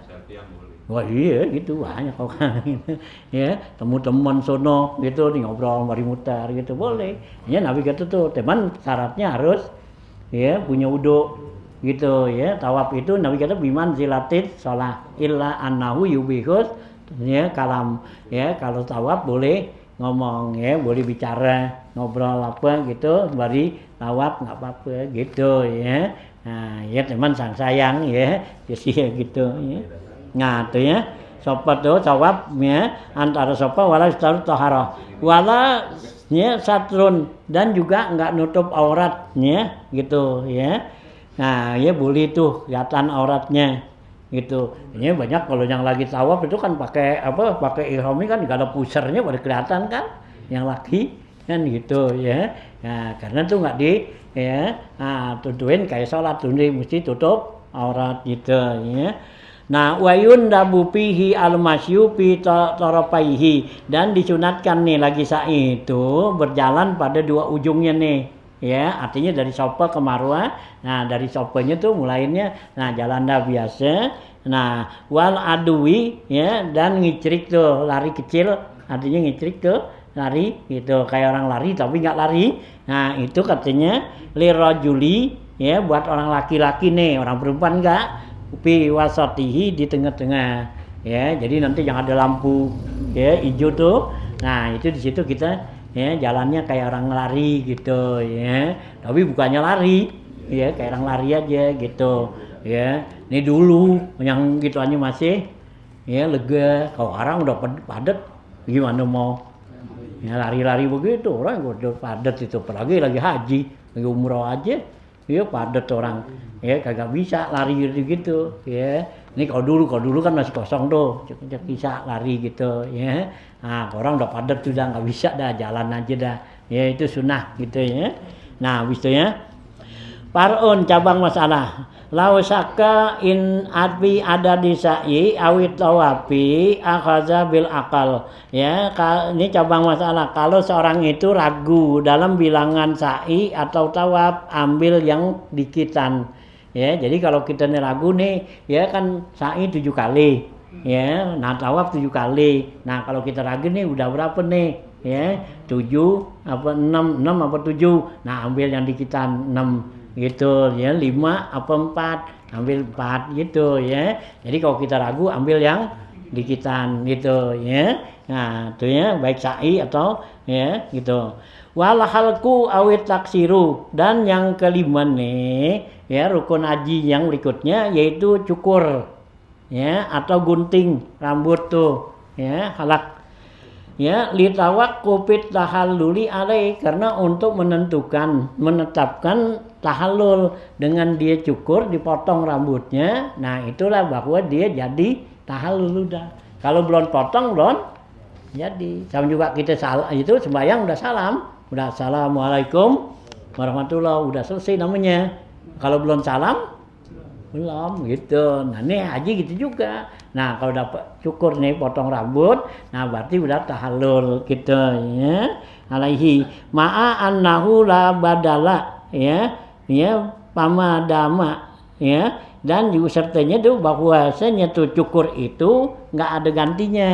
Selfie yang boleh. Wah iya gitu banyak orang gitu. Ya, teman-teman sono gitu ngobrol mari muter gitu boleh. Ya Nabi kata tuh, teman syaratnya harus ya punya wudu gitu ya. Tawaf itu Nabi kata biman zilatit shalah illa annahu yubihus ya kalam. Ya, kalau tawaf boleh ngomong ya, boleh bicara, ngobrol apa gitu, bari tawaf nggak apa-apa gitu ya. Nah, ya teman sang sayang ya, jadi gitu ya. Nah, tuh ya. Sopa tuh tawaf ya antara sopa wala staru taharah. Wala ya satrun dan juga nggak nutup auratnya gitu ya. Nah, ya boleh tuh kelihatan auratnya gitu. Ini banyak kalau yang lagi tawaf itu kan pakai ihram kan enggak ada pusernya pada kelihatan kan yang laki kan gitu ya. Nah, karena tuh enggak tutuin kayak sholat tuh mesti tutup aurat gitu ya. Nah, wayun dabu fihi al-masyu fi tarafaihi, dan disunatkan nih lagi sa'i itu berjalan pada dua ujungnya nih. Ya, artinya dari Safa ke Marwah. Nah, dari Safanya tuh mulainya jalan dah biasa. Nah, wal adwi ya dan ngicrik tuh lari kecil, artinya ngicrik tuh lari gitu kayak orang lari tapi enggak lari. Nah, itu katanya lirajuli ya buat orang laki-laki nih, orang perempuan enggak. Fi wasatihi di tengah-tengah. Ya, jadi nanti jangan ada lampu ya hijau tuh. Nah, itu di situ kita ya jalannya kayak orang lari gitu ya, tapi bukannya lari ya kayak orang lari aja gitu ya. Ini dulu yang gitu aja masih ya lega, kalau orang udah padat gimana mau ya lari-lari begitu, orang udah padat itu, apalagi lagi haji lagi umroh aja ya padat orang ya kagak bisa lari gitu ya. Ini kalau dulu kan masih kosong tuh, bisa lari gitu ya. Nah, orang udah padat sudah nggak bisa dah, jalan aja dah. Ya itu sunnah gitu ya. Nah, habis itu ya. Parun cabang masalah. Lausaka in adbi ada di sa'i awit tawafi akhaza bil akal. Ya, ini cabang masalah. Kalau seorang itu ragu dalam bilangan sa'i atau tawaf, ambil yang dikitan. Ya, jadi kalau kita nih ragu nih, ya kan sa'i 7 kali. Ya, nah tawaf 7 kali. Nah, kalau kita ragu nih udah berapa nih? Ya, 7 apa 6 apa 7. Nah, ambil yang dikitan 6 gitu ya, 5 apa 4, ambil 4 gitu ya. Jadi kalau kita ragu ambil yang dikitan gitu ya. Nah, itu ya baik sa'i atau ya gitu. Wal halqu awit taksiru, dan yang kelima nih ya rukun haji yang berikutnya yaitu cukur ya atau gunting rambut tuh ya, halak ya litawaqufit tahalluli alai, karena untuk menetapkan tahallul dengan dia cukur dipotong rambutnya. Nah, itulah bahwa dia jadi tahallul udah. Kalau belum potong belum jadi. Sama juga kita salah itu sembahyang udah salam, udah assalamualaikum warahmatullahi, udah selesai namanya. Kalau belum salam belum gitu. Nah, ini haji gitu juga. Nah, kalau dapat cukur nih potong rambut, nah berarti udah tahallul gitu ya. Alaihi ma'a annahu la badala ya. Ya, pamadama ya. Dan juga sertanya tuh bahwasanya tuh cukur itu enggak ada gantinya.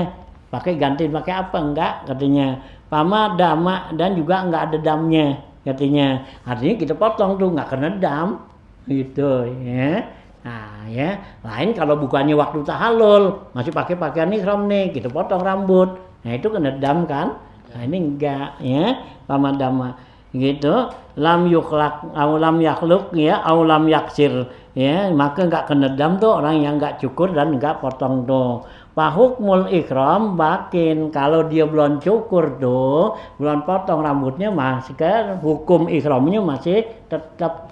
Pakai apa enggak katanya. Pamadama, dan juga enggak ada damnya katanya. Artinya kita potong tuh enggak kena dam gitu ya. Nah ya, lain kalau bukannya waktu tahallul masih pakai pakaian ihram nih, kita potong rambut. Nah itu kenedam kan? Nah ini enggak ya, pamadama gitu. Lam yukhlaq au lam yakhluk ya, au lam yaksir ya, maka enggak kenedam tuh orang yang enggak cukur dan enggak potong tuh. Pahukmul ikram bakin, kalau dia belum cukur tuh, belum potong rambutnya masih kan hukum ikramnya masih tetap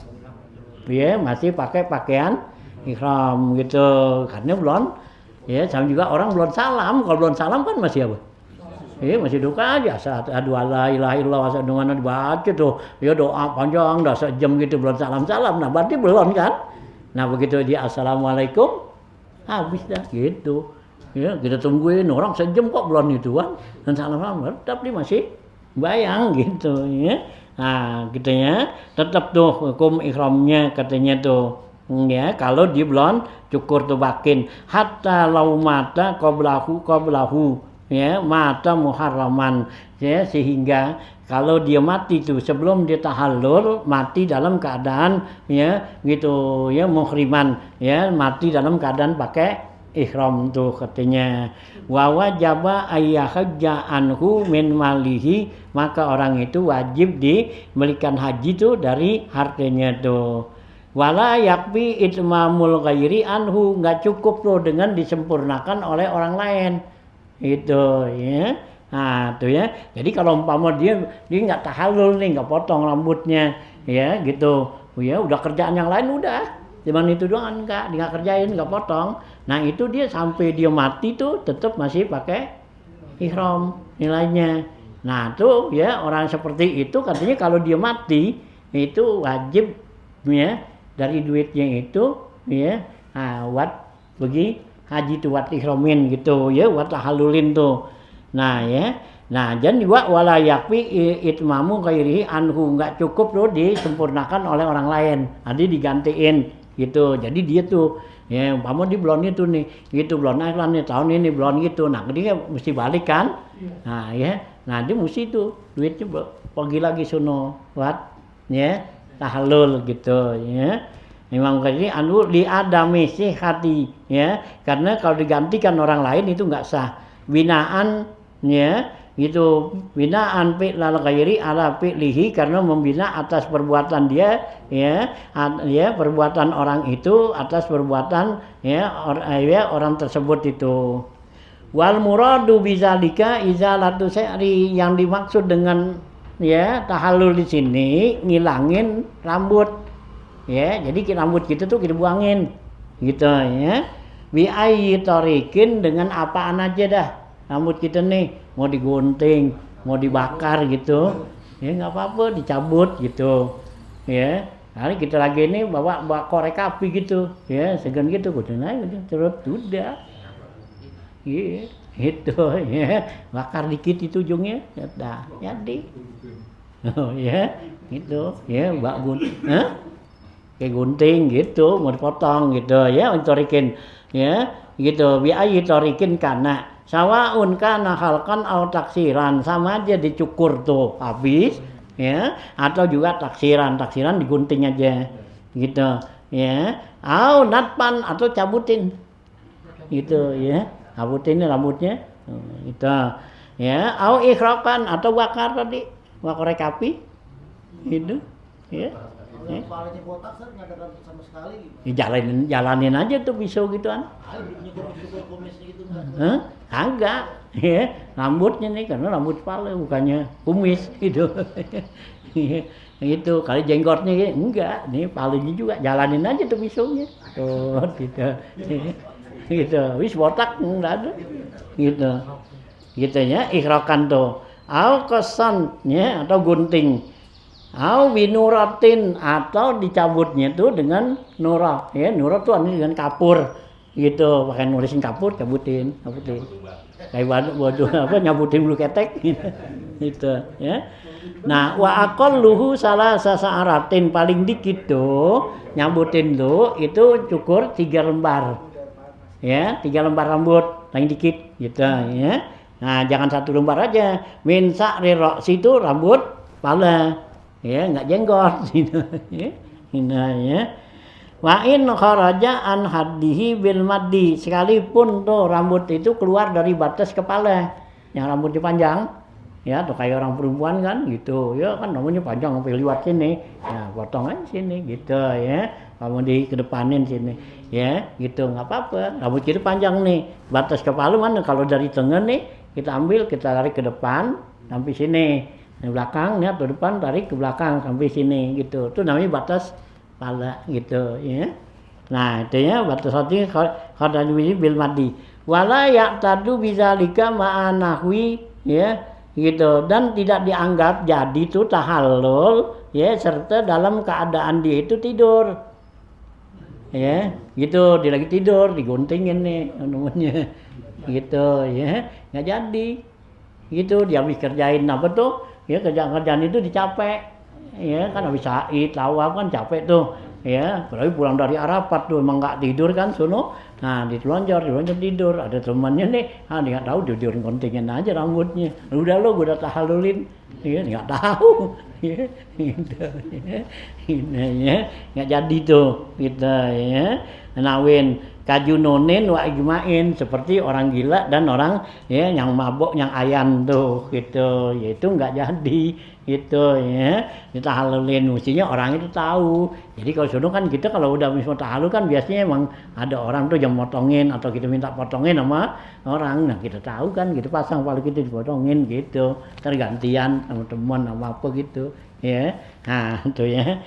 ya, masih pakai pakaian ikram gitu. Karena belum ya, sama juga orang belum salam, kalau belum salam kan masih apa? Masih duka aja, asyhadu alla ilaha illallah asyhadu anna dibaca tuh. Ya doa panjang dah sejam gitu belum salam-salam. Nah, berarti belum kan? Nah, begitu dia assalamualaikum habis dah gitu. Ya, kita tungguin orang sejam kok belum itu kan. Dan salam-salam tetap dia masih bayang gitu ya. Nah, gitu ya. Tetap tuh hukum ihramnya katanya tuh. Ya, kalau dia belum cukur tuh bakin hatta lau mata qablahu ya, mata muharraman ya, sehingga kalau dia mati tuh sebelum dia tahallul mati dalam keadaan ya gitu ya muhriman ya, mati dalam keadaan pakai ihram tuh katanya. Wa wajaba ayyahajja anhu min malihi, maka orang itu wajib diberikan haji tuh dari hartanya tuh. Wala yakfi itmamul ghairi anhu, enggak cukup tuh dengan disempurnakan oleh orang lain. Itu ya. Nah, tuh ya. Jadi kalau umpama dia enggak tahallul nih, enggak potong rambutnya ya gitu. Ya udah kerjaan yang lain udah. Cuman itu doang enggak kerjain, enggak potong. Nah, itu dia sampai dia mati tuh tetap masih pakai ihram nilainya. Nah, tuh ya orang seperti itu katanya kalau dia mati itu wajib ya dari duitnya itu ya buat pergi haji tuh buat ihramin gitu ya, buat tahallulin tuh. Nah ya, nah jadi wala yakfi itmamu ghairihi anhu, enggak cukup tuh disempurnakan oleh orang lain, nanti digantiin gitu. Jadi dia tuh ya umpama di bulan itu nih gitu, bulan akhiran nih tahun ini bulan gitu, nah dia mesti balik kan. Nah ya, nah dia mesti tuh duitnya pergi lagi sono buat ya tahallul gitu ya. Memang ini anu li adami sihati ya, karena kalau digantikan orang lain itu enggak sah. Binaan ya gitu, binaan fi'lal ghairi ala fi'lihi, karena membina atas perbuatan dia ya perbuatan orang itu atas perbuatan orang tersebut itu. Wal muradu bizalika izalatu sya'ri, yang dimaksud dengan ya tahallul di sini ngilangin rambut ya, jadi rambut kita tuh kita buangin gitu ya. Bi ayyi tariqin, dengan apaan aja dah rambut kita nih, mau digunting mau dibakar gitu ya nggak apa-apa, dicabut gitu ya. Kali kita lagi ini bawa korek api gitu ya, segan gitu kudu naik gitu terus udah iya itu ya, bakar dikit itu ujungnya dah jadi ya gitu ya, mbak kayak gunting gitu mau dipotong gitu ya, torikin ya gitu. Bi ayyi torikin kana sawaun kana halkan au taksiran, sama aja dicukur tuh habis ya, atau juga taksiran digunting aja gitu ya, au natpan atau cabutin gitu ya, cabutin rambutnya gitu ya, au ikhrakan atau bakar tadi, bakar api gitu ya. Kepalanya botak nggak ada rambut sama sekali gitu. Jalanin aja tuh pisau gituan. Agak ya, rambutnya nih karena rambut kepala bukannya kumis gitu. Itu kali jenggotnya ya, enggak, nih palanya juga jalanin aja tuh pisaunya. Tuh gitu. Gitu. Wis botak enggak ada. Gitu. Gitu ya, ikhrakan tuh. Au kesan ya atau gunting. Au binuratin, atau dicabutnya tuh dengan nurah ya, nurah tuh dengan kapur gitu, pakai nulisin kapur cabutin kayak waduh apa nyabutin bulu ketek gitu ya. Nah wa aqalluhu salasa sa'aratin, paling dikit tuh nyabutin tuh itu cukur 3 lembar ya, 3 lembar rambut paling dikit gitu ya. Nah jangan 1 lembar aja, min sa'ri ra'si itu rambut kepala ya, enggak jenggot gitu ya. Nah ya, wa in kharaja an haddihi bil maddi, sekalipun tuh rambut itu keluar dari batas kepala yang rambutnya panjang, ya, atau kayak orang perempuan kan, gitu, ya kan rambutnya panjang sampai liwat sini, ya potong aja sini, gitu ya, kamu dikedepanin sini, ya, gitu nggak apa-apa, rambut kita panjang nih, batas kepala mana kalau dari tengah nih, kita ambil, kita tarik ke depan sampai sini, di belakang, ya, atau depan tarik ke belakang sampai sini, gitu, itu namanya batas kepala, gitu, ya. Nah, itu ya batas hati khadal bil madi. Wala ya'tadu bizalika ma'anahwi, ya, gitu, dan tidak dianggap jadi itu tahallul, ya, serta dalam keadaan dia itu tidur, ya, gitu, dia lagi tidur diguntingin nih namanya, gitu, ya, nggak jadi, gitu, dia habis kerjain apa tuh, ya, kerjaan itu dicapek, ya, kan habis sa'i tawaf kan capek tuh, ya, berarti pulang dari Arafat tuh emang nggak tidur kan sono, nah dilonjor tidur, ada temannya nih, dia nggak tahu tidur guntingin aja rambutnya, udah lo gue udah tahallulin, ya, nggak tahu, ya, gitu, ya, nggak jadi tuh, gitu, ya, nawin kajunonin wa ijmain, seperti orang gila dan orang, ya, yang mabok yang ayan tuh, gitu, yaitu nggak jadi, gitu, ya, ditahallulin, mestinya orang itu tahu. Jadi kalau sudah kan kita kalau udah mau tahallul kan biasanya emang ada orang tuh yang motongin atau kita minta potongin sama orang, nah kita tahu kan, kita pasang paling kita dipotongin, gitu, tergantian sama teman sama apa gitu, ya, nah itu ya.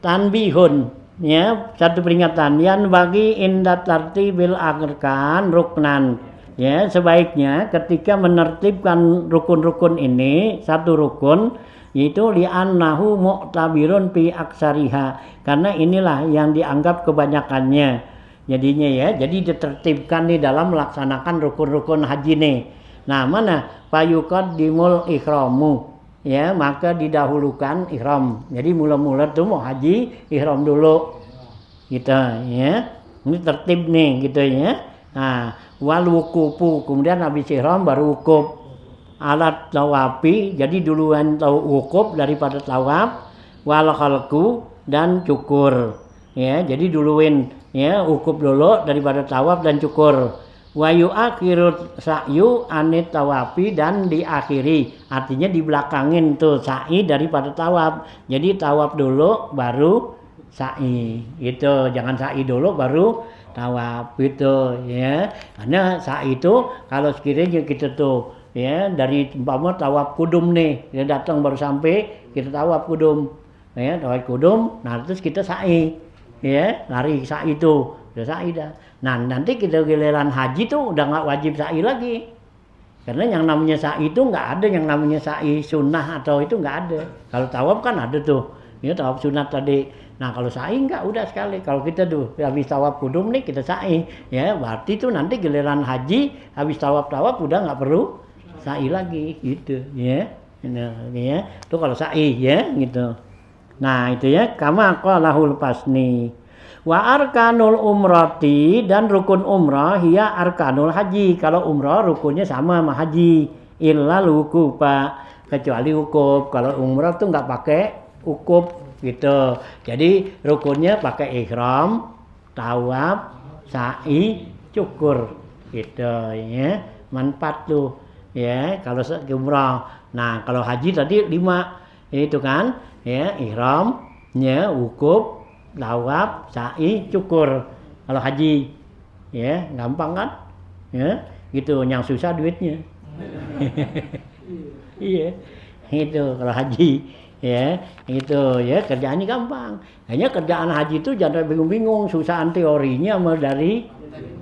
Tanbihun, ya, satu peringatan, yang bagi indat tartibil arkan ruknan, ya, sebaiknya ketika menertibkan rukun-rukun ini, satu rukun yaitu li'annahu mu'tabirun fi aksariha, karena inilah yang dianggap kebanyakannya, jadinya, ya, jadi ditertibkan di dalam melaksanakan rukun-rukun haji nih. Nah, mana fayuqaddimul ihramu, ya, maka didahulukan ihram, jadi mula-mula tuh mau haji ihram dulu, gitu, ya, ini tertib nih, gitu, ya. Nah, wal wukufu, kemudian habis ihram baru wukuf, alat tawafi, jadi duluan wukuf daripada tawaf, wal khalqu, dan cukur, ya, jadi duluin, ya, wukuf dulu daripada tawaf dan cukur, wa yu'akhirut sa'yu anit tawafi, dan diakhiri, artinya dibelakangin tuh sa'i daripada tawaf, jadi tawaf dulu baru sa'i, gitu, jangan sa'i dulu baru tawaf, gitu, ya, karena sa'i itu kalau sekiranya kita tuh, ya, dari umpama tawaf kudum nih, dia datang baru sampai kita tawaf kudum, ya, tawaf kudum, nah terus kita sa'i, ya, lari sa'i itu, udah sa'i dah. Nah nanti kita giliran haji tuh udah nggak wajib sa'i lagi, karena yang namanya sa'i itu nggak ada yang namanya sa'i sunnah atau itu nggak ada. Kalau tawaf kan ada tuh, ya, tawaf sunat tadi. Nah kalau sa'i enggak, udah sekali. Kalau kita tuh habis tawaf kudum nih kita sa'i, ya, berarti tuh nanti giliran haji habis tawaf udah nggak perlu sa'i lagi, gitu, ya. Nah, ya, tuh kalau sa'i, ya, gitu. Nah itu, ya, kama qalahul pasni. Wa arkanul umrati, dan rukun umrah hiya arkanul haji. Kalau umrah rukunnya sama sama haji, illal wukufa, kecuali wukuf. Kalau umrah tuh nggak pakai wukuf, gitu. Jadi rukunnya pakai ihram, tawaf, sa'i, cukur, gitu, ya, manfaat tuh, ya, kalau umrah. Nah kalau haji tadi 5 itu kan, ya, ihram, ya, wukuf, tawaf, sa'i, cukur. Kalau haji, ya, gampang kan, ya, gitu, yang susah duitnya. Iya, itu kalau haji, ya, itu, ya, kerjaannya gampang. Hanya kerjaan haji itu jangan bingung-bingung, susahan teorinya sama dari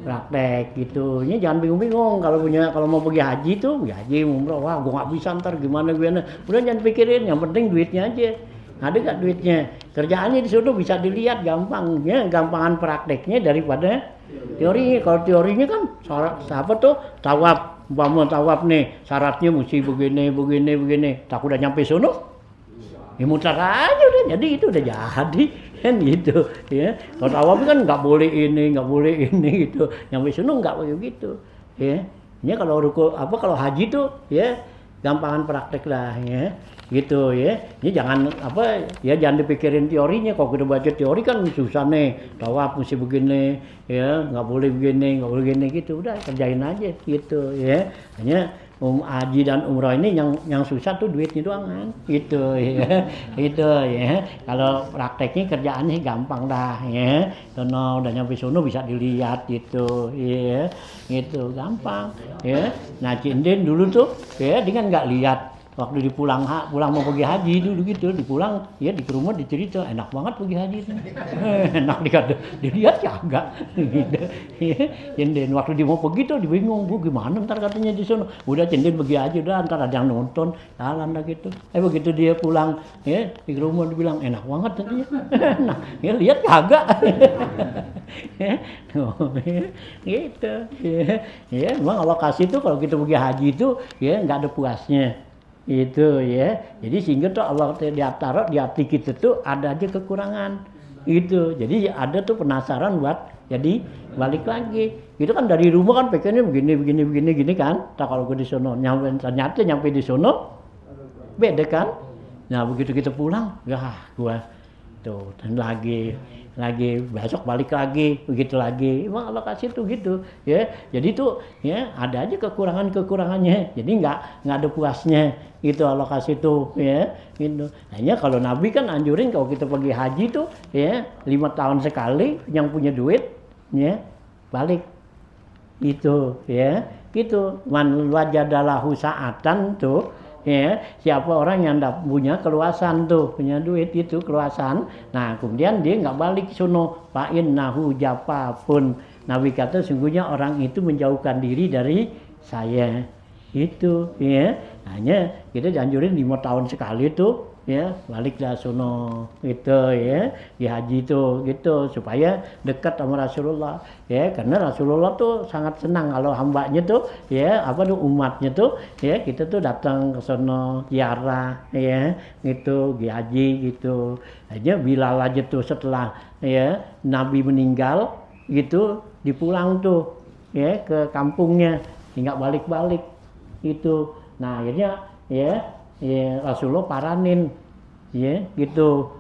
praktek, gitu. Ini jangan bingung-bingung kalau mau pergi haji tuh, ya haji umroh, wah gua nggak bisa ntar gimana, udah jangan pikirin, yang penting duitnya aja. Ada gak duitnya? Kerjaannya di situ bisa dilihat gampang, ya, gampangan prakteknya daripada teorinya. Kalau teorinya kan apa tuh, tawaf, umpama tawaf nih, syaratnya mesti begini, tak udah nyampe sono, ya muter aja udah, jadi itu udah jadi, kan, gitu, ya. Kalau tawaf kan nggak boleh ini, gitu, nyampe sono nggak begitu, ya. Ini kalau kalau haji tuh, ya, gampangan praktek lah, ya, gitu, ya. Ini jangan jangan dipikirin teorinya. Kalau kita baca teori kan susah nih, tawaf mesti begini, ya, nggak boleh begini, gitu, udah kerjain aja, gitu, ya. Hanya haji dan umroh ini yang susah tuh duitnya doang kan. Gitu ya. Itu ya. Kalau prakteknya kerjaannya gampang dah ya. Sono udah nyampe sono bisa dilihat gitu ya. Gitu gampang ya. Nah Cindin dulu tuh ya dia kan nggak lihat waktu pulang mau pergi haji dulu gitu, dipulang ya di rumah dicerita enak banget pergi haji itu. Enak dikata dilihat ya agak gitu. Cendin waktu dia mau pergi tuh dibingung, Bu gimana ntar katanya di sono. Udah Cendin pergi aja udah ntar ada yang nonton, jalan dah gitu. Begitu dia pulang ya di rumah dibilang enak banget katanya. Nah, ya lihat kagak. Gitu. Ya, memang alokasi tuh kalau kita pergi haji itu ya nggak ada puasnya. Itu ya, jadi sehingga tuh Allah taruh di hati kita tuh ada aja kekurangan itu, jadi ada tuh penasaran buat jadi balik lagi. Itu kan dari rumah kan pengennya begini kan, tak kalau gue di sono ternyata nyampe di sono beda kan. Nah begitu kita pulang, ya gua tuh dan lagi besok balik lagi begitu lagi. Emang alokasi tuh gitu ya, jadi tuh ya ada aja kekurangannya, jadi nggak ada puasnya itu alokasi tuh ya gitu. Hanya kalau Nabi kan anjurin kalau kita pergi haji tuh ya 5 tahun sekali yang punya duit ya balik itu ya gitu. Man wajadalahu sa'atan tuh ya, siapa orang yang punya keluasan tuh, punya duit itu keluasan. Nah, kemudian dia nggak balik sono. Fa innahu jafafun. Nabi kata sungguhnya orang itu menjauhkan diri dari saya. Itu ya. Hanya kita dianjurin 5 tahun sekali tuh ya, balik dah sono gitu ya, di haji itu gitu supaya dekat sama Rasulullah ya, karena Rasulullah tuh sangat senang kalau hambanya tuh ya umatnya tuh ya kita tuh datang ke sono ziarah ya gitu di haji gitu. Hanya Bilal aja tuh setelah ya Nabi meninggal gitu dipulang tuh ya ke kampungnya, nggak balik-balik itu. Nah akhirnya ya Rasulullah paranin ya gitu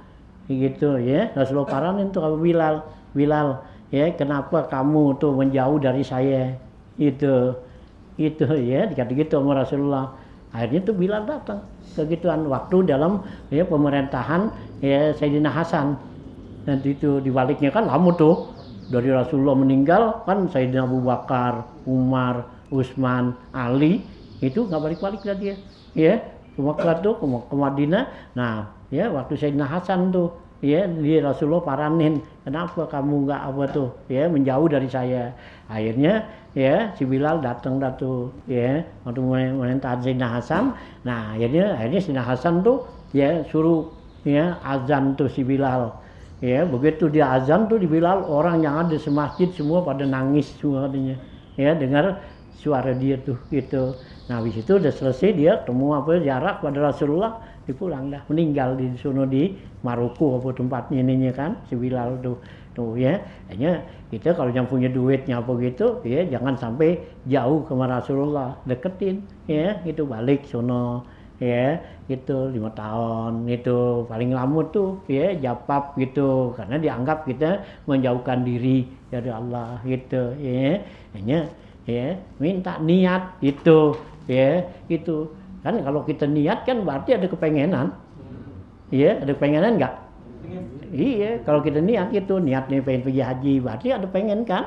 ya, Rasulullah paranin tuh kalau Bilal ya kenapa kamu tuh menjauh dari saya itu ya dikata gitu sama Rasulullah. Akhirnya tuh Bilal datang ke gituan waktu dalam ya pemerintahan ya Sayyidina Hasan. Nanti itu dibaliknya kan lama tuh dari Rasulullah meninggal kan Sayyidina Abu Bakar, Umar, Utsman, Ali itu nggak balik-balik lah dia ya ke Makkah tuh ke Madinah. Nah ya waktu Sayyidina Hasan tuh ya dia Rasulullah paranin kenapa kamu nggak ya menjauh dari saya. Akhirnya ya si Bilal datang tuh ya waktu memerintah Sayyidina Hasan. Nah akhirnya Sayyidina Hasan tuh ya suruh ya azan tuh si Bilal ya. Begitu dia azan tuh di Bilal orang yang ada semasjid semua pada nangis semua katanya ya dengar suara dia tuh gitu. Nah habis itu udah selesai dia temu jarak pada Rasulullah dipulang dah, meninggal di sono di Maroko apa tempatnya ininya kan si Bilal tuh ya. Hanya kita kalau yang punya duitnya apa gitu ya jangan sampai jauh ke Rasulullah, deketin ya itu balik sono ya itu 5 tahun itu paling lama tuh ya japap gitu karena dianggap kita menjauhkan diri dari Allah gitu ya. Hanya ya minta niat itu ya itu kan kalau kita niat kan berarti ada kepengenan ya ada kepengenan nggak? Iya kalau kita niat itu niatnya pengen pergi haji berarti ada pengen kan.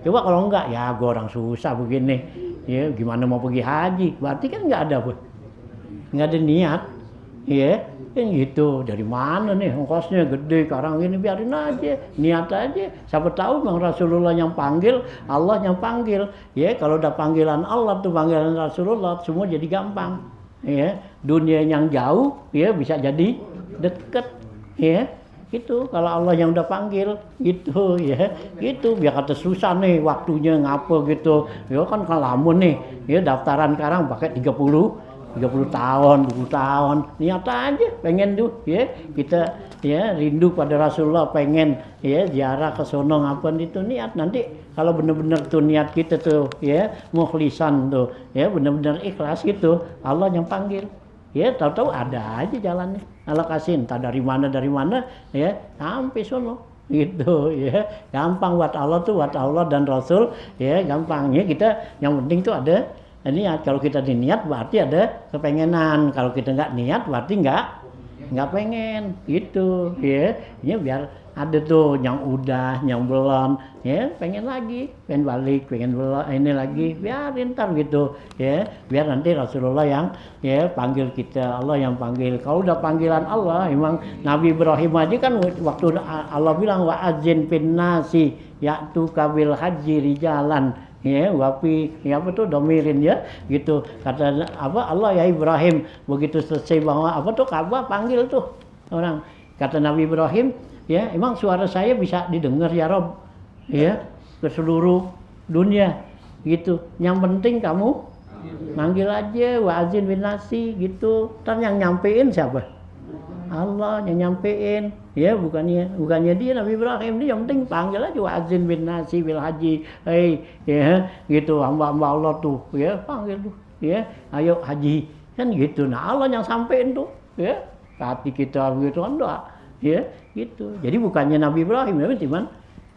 Coba kalau enggak ya gue orang susah begini ya gimana mau pergi haji berarti kan nggak ada niat ya kan gitu. Dari mana nih ongkosnya gede sekarang ini biarin aja niat aja siapa tahu Bang Rasulullah yang panggil Allah yang panggil ya. Kalau udah panggilan Allah tuh panggilan Rasulullah semua jadi gampang ya. Dunia yang jauh ya bisa jadi deket ya gitu kalau Allah yang udah panggil gitu ya gitu. Biar kata susah nih waktunya ngapa gitu ya kan kalau lama nih ya daftaran sekarang pakai 30 tahun, 20 tahun, niat aja pengen tuh ya kita ya rindu pada Rasulullah pengen ya ziarah ke sono ngapain itu niat. Nanti kalau benar-benar tuh niat kita tuh ya mukhlisan tuh ya benar-benar ikhlas gitu Allah yang panggil ya tahu-tahu ada aja jalannya Allah kasih entah dari mana ya sampai sono gitu ya gampang buat Allah tuh buat Allah dan Rasul ya gampangnya kita yang penting tuh ada niat. Kalau kita diniat berarti ada kepengenan. Kalau kita nggak niat berarti nggak pengen gitu ya. Ini biar ada tuh yang udah, yang belum ya, pengen lagi, pengen balik, pengen belum ini lagi, biarin ntar gitu ya. Biar nanti Rasulullah yang ya panggil kita, Allah yang panggil. Kalau udah panggilan Allah, emang Nabi Ibrahim aja kan waktu Allah bilang wa azin fin nasi ya'tu kabil haji rijalan ya, wapi ya apa tuh domirin ya gitu. Kata apa Allah ya Ibrahim, begitu selesai bahwa apa tuh Ka'bah panggil tuh orang. Kata Nabi Ibrahim, ya emang suara saya bisa didengar ya Rob ya ke seluruh dunia gitu. Yang penting kamu manggil aja wa azin bin nasi gitu. Ntar yang nyampein siapa? Allah yang nyampein ya, bukannya dia Nabi Ibrahim. Dia yang penting panggil aja wa azin bin nasi bil haji, hei ya gitu, hamba-hamba Allah tuh ya panggil tuh ya, ayo haji kan gitu. Nah Allah yang sampein tuh ya hati kita begitu kan doa ya gitu. Jadi bukannya Nabi Ibrahim ya, cuman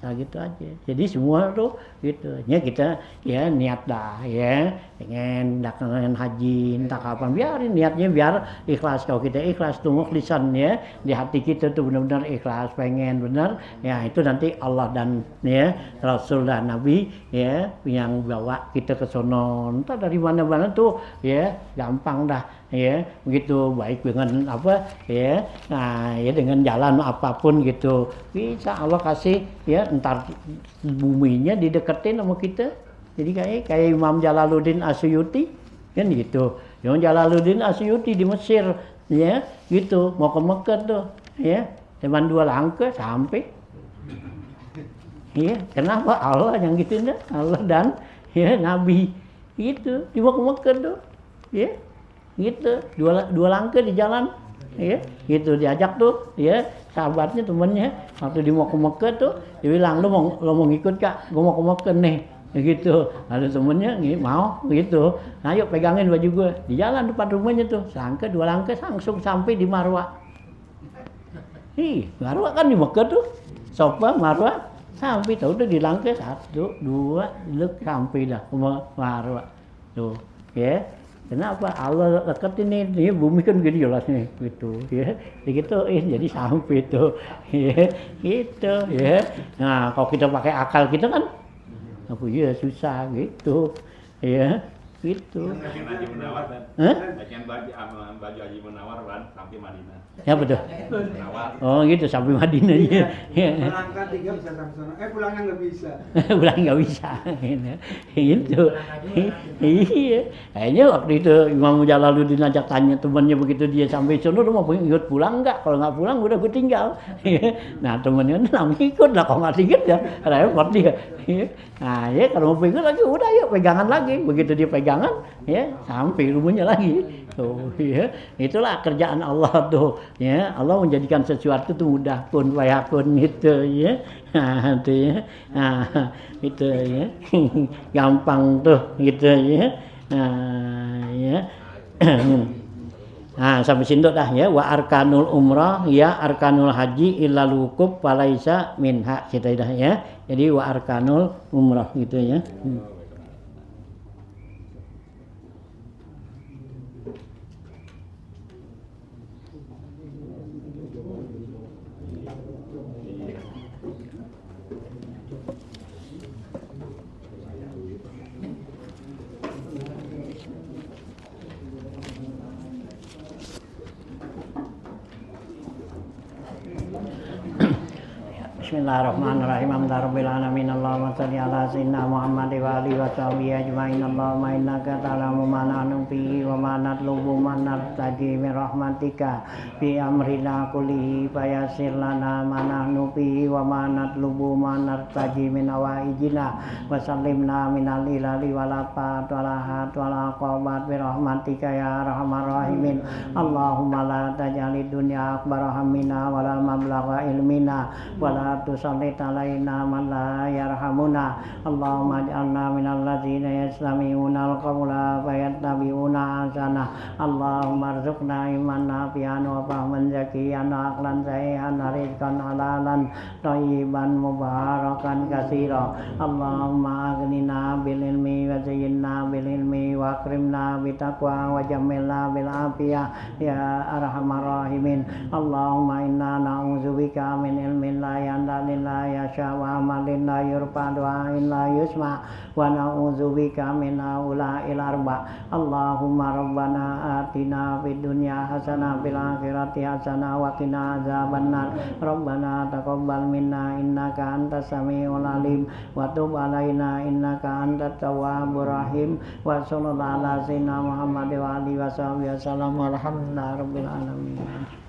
nah gitu aja. Jadi semua tuh gitu. Ya kita ya niat dah ya, pengen dakangan haji entah kapan, biarin niatnya biar ikhlas. Kalau kita ikhlas tuh mukhlisan ya, di hati kita tuh benar-benar ikhlas, pengen benar ya, itu nanti Allah dan ya Rasul dan Nabi ya yang bawa kita ke sono. Entah dari mana-mana tuh ya, gampang dah ya begitu, baik dengan apa ya, nah ya dengan jalan apapun gitu bisa Allah kasih ya, entar buminya dideketin sama kita. Jadi kayak Imam Jalaluddin Asyuyuti kan gitu. Imam Jalaluddin Asyuyuti di Mesir ya gitu, mau ke Mekah tuh ya, cuman 2 langkah sampai. Iya, kenapa? Allah yang gitu dah, Allah dan ya Nabi gitu, dia mau ke Mekah tuh ya gitu, dua langkah di jalan ya gitu, diajak tuh ya sahabatnya, temennya waktu dia mau ke Mekah tuh, dia bilang lu mau ngikut Kak, gua mau ke Mekah nih gitu. Ada temennya mau gitu, nah yuk pegangin baju gua. Di jalan depan rumahnya tuh langkah 2 langkah langsung sampai di Marwah. Marwah kan di Mekah tuh, Safa Marwah sampai tahu tuh di langkah 1, 2 lek sampai dah ke Marwah tuh ya. Kenapa Allah deketin nih, bumi kan gini jelasnya gitu ya, digituin jadi sampai itu ya gitu ya. Nah kalau kita pakai akal kita kan apa ya susah gitu ya gitu. Bagian Haji Munawar dan bagian baju Haji Munawar dan sampai Madinah. Ya betul. Munawar. Oh gitu sampai Madinah ya. Berangkat 3 bisa sampai sana. Pulangnya nggak bisa. Pulang nggak bisa gitu. Iya. Kayaknya waktu itu Imam Jalaluddin ajak tanya temannya begitu dia sampai sono, lu mau ikut pulang nggak? Kalau nggak pulang udah gue tinggal. Nah temannya namanya ikut lah, kalau nggak ikut ya repot dia. Nah ya kalau mau ikut lagi udah yuk pegangan lagi. Begitu dia pegangan ya sampai rumahnya lagi. Tuh ya, itulah kerjaan Allah tuh ya. Allah menjadikan sesuatu tuh mudah, kun fayakun gitu ya. Nah, itu ya. Nah, itu ya. Gampang tuh gitu ya. Nah, ya. Nah, sampai sini dah ya. Wa arkanul umrah ya arkanul haji illa lukub falaisa minha, kita dah ya. Jadi wa arkanul umrah gitu ya. Bismillahirrahmanirrahim. Alhamdulillahirabbil alamin. Allahumma shalli ala sayyidina Muhammad wa alihi wa sahbihi ajmain. Allahumma innaka ta'lamu ma nahnu fihi wa ma natlubu man nartaji min rahmatika fi amrina kullihi fayassir lana ma nahnu fihi wa ma natlubu man nartaji min awaijina wa sallimna minal ilali wal afat wal ahad wal aqabat bi rahmatika ya arhamar rahimin. Allahumma la taj'alid dunya akbar hammina wa la mablagha ilmina wa la tusallit alaina man la yarhamuna. Allahumma ij'alna minal ladzina yastami'una al-qawla fayattabi'una ahsana. Allahumma arzuqna ilman nafi'an wa fahman zakiyan wa aqlan sahihan wa rizqan halalan thayyiban mubarakan katsira. Allahumma aghnina bil ilmi wa zayyinna bil ilmi wa akrimna bit taqwa wa jammilna bil afiyah ya arhamar rahimin. Allahumma inna na'udzubika min ilmin la yanfa'u la yasha wa amalin la yurfa du'ain la yusma wa na'udzubika min aula'il arba. Allahumma rabbana atina fid dunya hasanah fil akhirati hasanah wa qina adzabannar. Rabbana taqabbal minna innaka antas samiul alim wa tub alaina innaka antat tawwabur rahim. Wa sallallahu ala sayyidina Muhammad wa alihi wa sahbihi wasallam walhamdulillahi rabbil alamin.